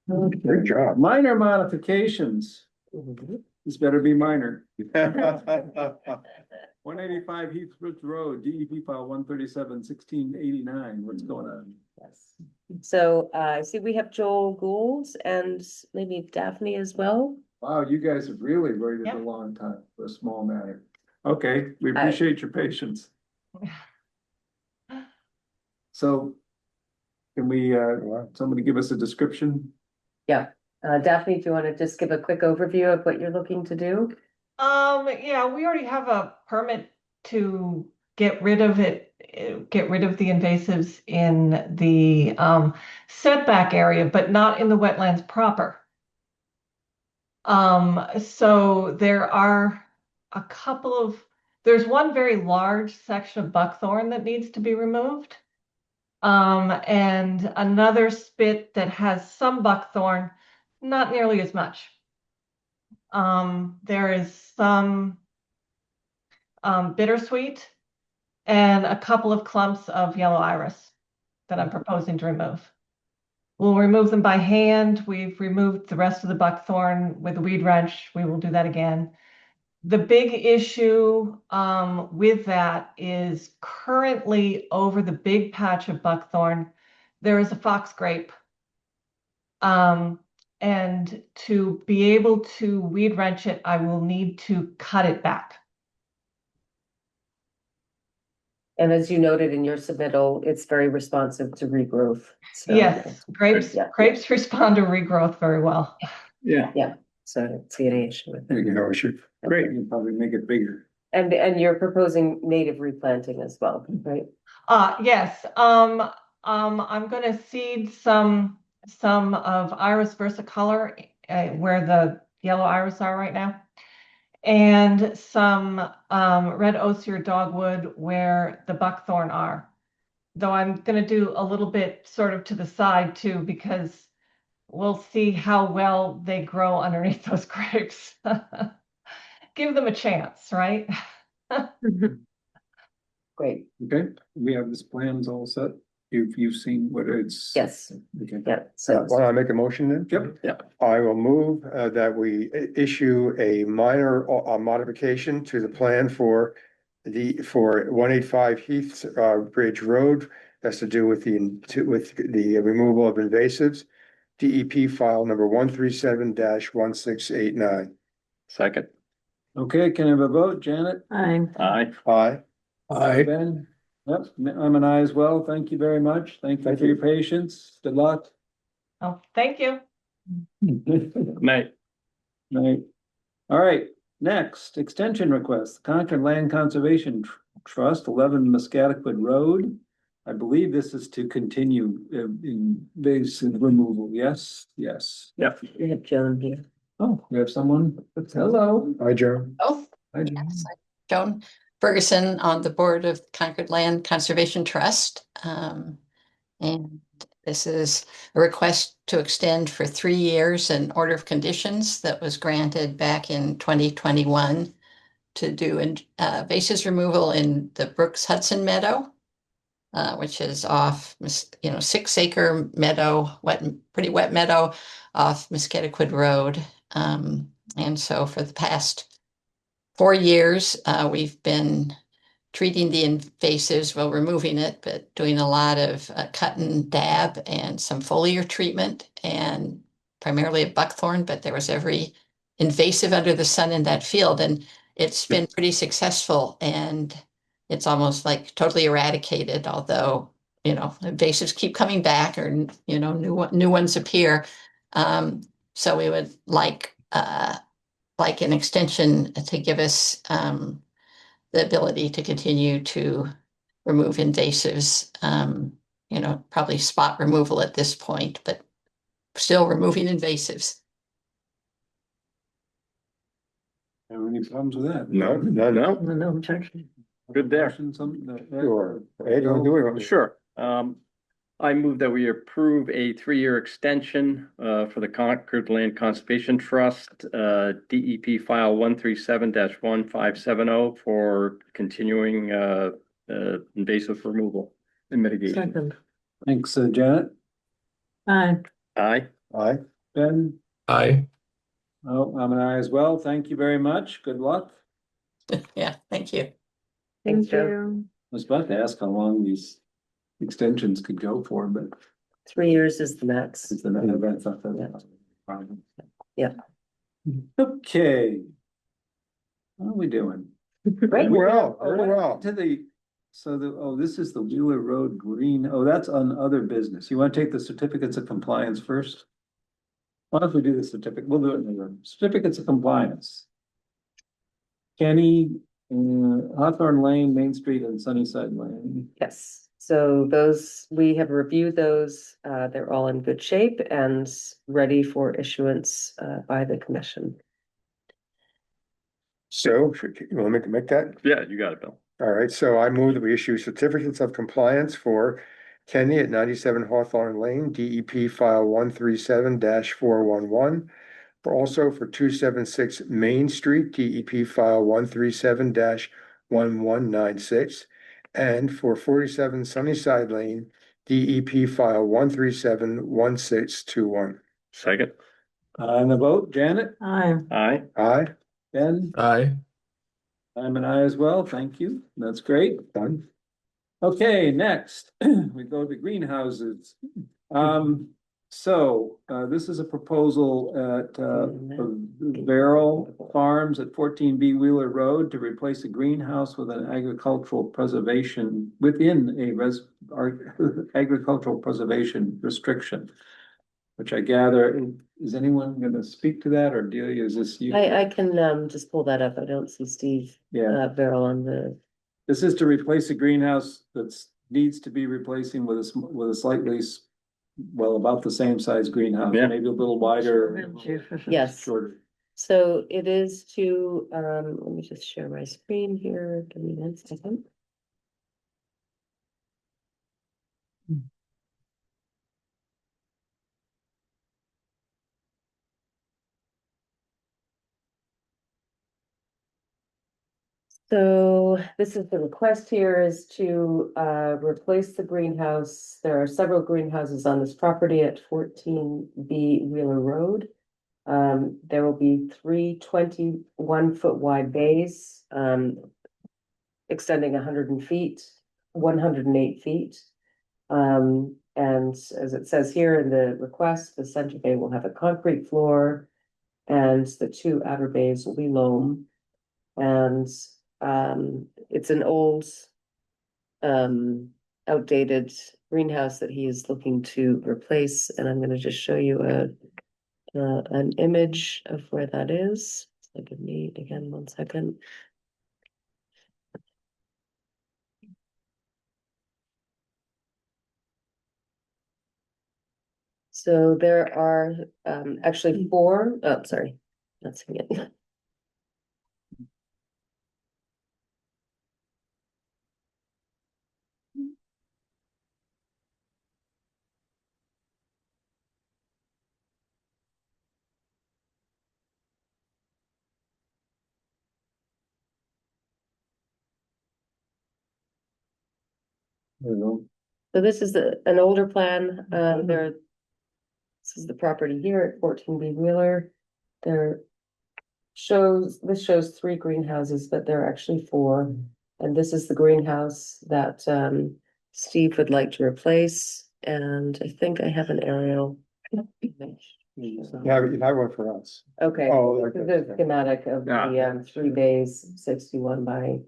Great job. Minor modifications. This better be minor. 185 Heathbridge Road, DEP file 137-1689. What's going on? Yes. So I see we have Joel Gould and maybe Daphne as well. Wow, you guys have really waited a long time for a small matter. Okay, we appreciate your patience. So can we, somebody give us a description? Yeah. Daphne, do you want to just give a quick overview of what you're looking to do? Yeah, we already have a permit to get rid of it, get rid of the invasives in the setback area, but not in the wetlands proper. So there are a couple of, there's one very large section of buckthorn that needs to be removed. And another spit that has some buckthorn, not nearly as much. There is some bittersweet and a couple of clumps of yellow iris that I'm proposing to remove. We'll remove them by hand. We've removed the rest of the buckthorn with a weed wrench. We will do that again. The big issue with that is currently over the big patch of buckthorn, there is a fox grape. And to be able to weed wrench it, I will need to cut it back. And as you noted in your submittal, it's very responsive to regrowth. So, Yes, grapes yeah. grapes respond to regrowth very well. Yeah. Yeah, so I don't see any issue with it. No issue. Great, you probably make it bigger. And you're proposing native replanting as well, right? Yes, I'm gonna seed some of Iris versicolor where the yellow iris are right now. And some red osier dogwood where the buckthorn are. Though I'm gonna do a little bit sort of to the side too, because we'll see how well they grow underneath those grapes. Give them a chance, right? Great. Okay, we have this plans all set. You've seen what it's. Yes. Okay. Yeah, So why don't I make a motion then? Yep. Yeah. I will move that we issue a minor modification to the plan for 185 Heath Bridge Road. That's to do with the removal of invasives. DEP file number 137-1689. Second. Okay, can I have a vote? Janet? Aye. Aye. Aye. Ben? Yep, I'm an aye as well. Thank you very much. Thank you for your patience. Good luck. Oh, thank you. Night. Right. All right, next, extension request, Concord Land Conservation Trust, 11 Muscataquid Road. I believe this is to continue invasive removal. Yes, yes. Yep. We have Joan here. Oh, we have someone. Hello. Hi, Joe. Oh, Hi, Joan. yes, I'm Joan Ferguson on the board of Concord Land Conservation Trust. And this is a request to extend for 3 years an order of conditions that was granted back in 2021 to do invasives removal in the Brooks Hudson Meadow, which is off, 6-acre meadow, pretty wet meadow off Muscataquid Road. And so for the past 4 years, we've been treating the invasives, well, removing it, but doing a lot of cut and dab and some foliar treatment, and primarily a buckthorn, but there was every invasive under the sun in that field. And it's been pretty successful, and it's almost like totally eradicated, although, invasives keep coming back, or, new ones appear. So we would like an extension to give us the ability to continue to remove invasives, probably spot removal at this point, but still removing invasives. Have any problems with that? No. No objection. Good there. Sure. Ed, you want to do it? Sure. I move that we approve a 3-year extension for the Concord Land Conservation Trust, DEP file 137-1570 for continuing invasive removal and mitigation. Second. Thanks, Janet. Aye. Aye. Aye. Ben? Aye. Oh, I'm an aye as well. Thank you very much. Good luck. Yeah, thank you. Thank Joe. you. I was about to ask how long these extensions could go for, but 3 years is the max. it's the event. Yeah. Okay. How are we doing? Great. Well, Oh, very well. This is the Wheeler Road Green. Oh, that's on other business. You want to take the certificates of compliance first? Why don't we do the certificate? We'll do it in the room. Certificates of compliance. Kenny, Hawthorne Lane, Main Street and Sunnyside Lane. Yes, so those, we have reviewed those, they're all in good shape and ready for issuance, by the commission. So, you want me to make that? Yeah, you got it, Bill. All right, so I move that we issue certificates of compliance for Kenny at 97 Hawthorne Lane, DEP file 137-411. Also for 276 Main Street, DEP file 137-1196. And for 47 Sunnyside Lane, DEP file 137-1621. Second. On the vote, Janet? Aye. Aye. Aye. Ben? Aye. I'm an aye as well, thank you, that's great. Done. Okay, next, we go to greenhouses. This is a proposal at, Barrel Farms at 14B Wheeler Road to replace a greenhouse with an agricultural preservation within a agricultural preservation restriction. Which I gather, is anyone gonna speak to that, or Delia, is this you? I can, just pull that up. I don't see Steve, Yeah, Barrel on the, this is to replace a greenhouse that's needs to be replacing with a slightly, well, about the same size greenhouse, Yeah. maybe a little wider. Yes. Shorter. So it is to, let me just share my screen here. Give me 1 second. So this is the request here is to replace the greenhouse. There are several greenhouses on this property at 14B Wheeler Road. There will be 3 21-foot wide bays, extending 108 feet. And as it says here in the request, the center bay will have a concrete floor and the 2 outer bays will be loam. And it's an old, outdated greenhouse that he is looking to replace, and I'm gonna just show you an image of where that is. So give me again 1 second. So there are actually 4, oh, sorry, not seeing it. So this is an older plan, this is the property here at 14B Wheeler. This shows 3 greenhouses, but there are actually 4. And this is the greenhouse that, Steve would like to replace, and I think I have an aerial. image. You have one for us. Okay, Oh, this is okay. the schematic of the 3 bays, 61 by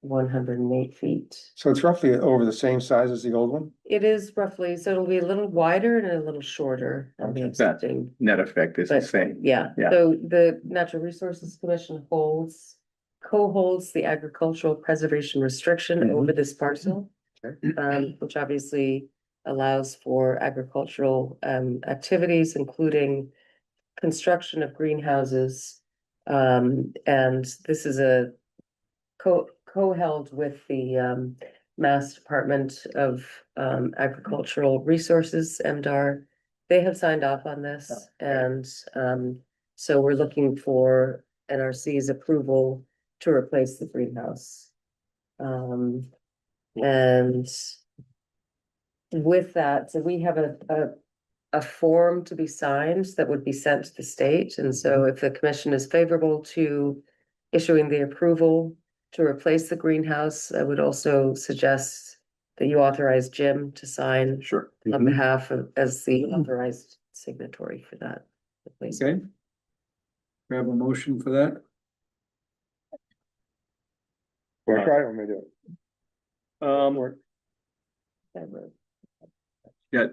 108 feet. So it's roughly over the same size as the old one? It is roughly, so it'll be a little wider and a little shorter than the existing. Net effect is the But same. yeah, Yeah. so the Natural Resources Commission co-holds the agricultural preservation restriction over this parcel. Which obviously allows for agricultural activities, including construction of greenhouses. And this is a co-held with the Mass Department of Agricultural Resources, MDR. They have signed off on this, and so we're looking for NRC's approval to replace the greenhouse. And with that, so we have a form to be signed that would be sent to the state. And so if the commission is favorable to issuing the approval to replace the greenhouse, I would also suggest that you authorize Jim to sign on behalf of, as the authorized signatory for that. Okay. We have a motion for that? Wanna try it or may I do it? Yeah,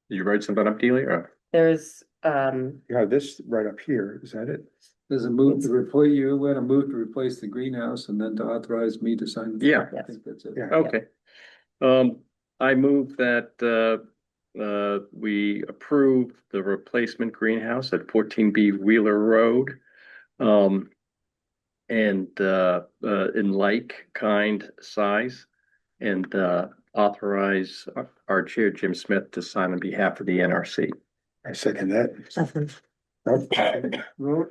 you wrote something up, Delia, or? There's, You have this right up here, is that it? There's a move to replace, you want to move to replace the greenhouse and then to authorize me to sign. the Yeah. I think that's it. Okay. I move that, we approve the replacement greenhouse at 14B Wheeler Road. And, in like kind size and, authorize our chair, Jim Smith, to sign on behalf of the NRC. I second that. Vote.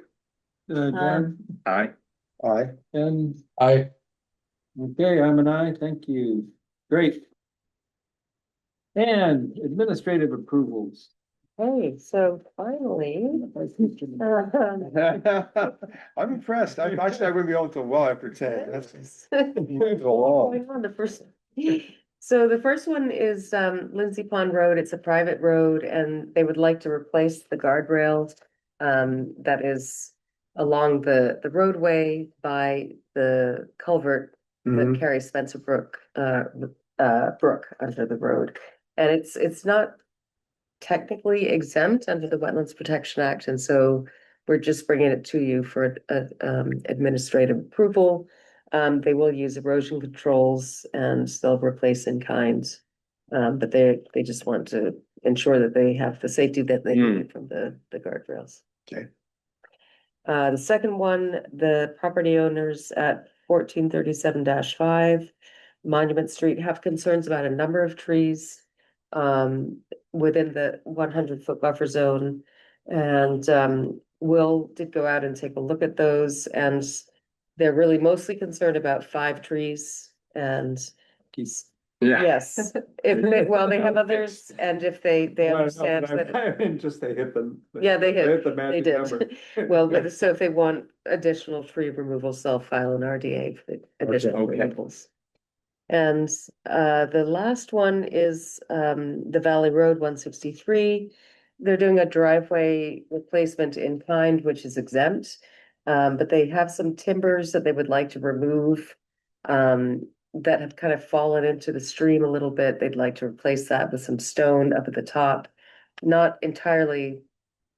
Dan, Aye. Aye. and, Aye. okay, I'm an aye, thank you, great. And administrative approvals. Hey, so finally. I'm impressed. I actually, I wouldn't be able to well after 10. That's moves Oh, along. hang on, the first, so the first one is Lindsay Pond Road. It's a private road and they would like to replace the guardrail that is along the roadway by the culvert that Mhm. carries Spencer Brook under the road. And it's not technically exempt under the Wetlands Protection Act, and so we're just bringing it to you for administrative approval. They will use erosion controls and they'll replace in kind. But they just want to ensure that they have the safety that they need from the guardrails. Okay. The second one, the property owners at 1437-5 Monument Street have concerns about a number of trees within the 100-foot buffer zone. And Will did go out and take a look at those, and they're really mostly concerned about 5 trees and yes, if they, well, they have others, and if they understand that. I mean, just they hit them. Yeah, they hit, the they magic did. number. Well, but so if they want additional tree removals, they'll file an RDA for the additional Okay. removals. And the last one is the Valley Road 163. They're doing a driveway replacement in kind, which is exempt. But they have some timbers that they would like to remove that have kind of fallen into the stream a little bit. They'd like to replace that with some stone up at the top. Not entirely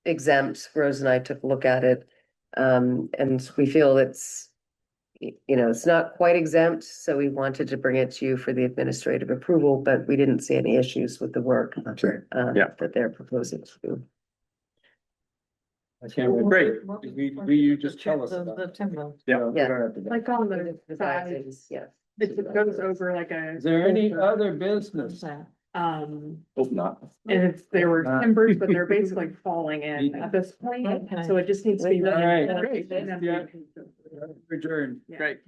exempt. Rose and I took a look at it. And we feel it's, you know, it's not quite exempt, so we wanted to bring it to you for the administrative approval, but we didn't see any issues with the work Okay. that they're proposing to do. I can't remember. Great. We you just tell us The about. timber. Yeah. Yeah. Like on the The side, sizes, yeah. it goes over like a. Is there any other business? Hope not. And it's, there were timbers, but they're basically falling in at this point, so it just needs to be. All right. Great. Yeah. Adjourned. Yeah. Great.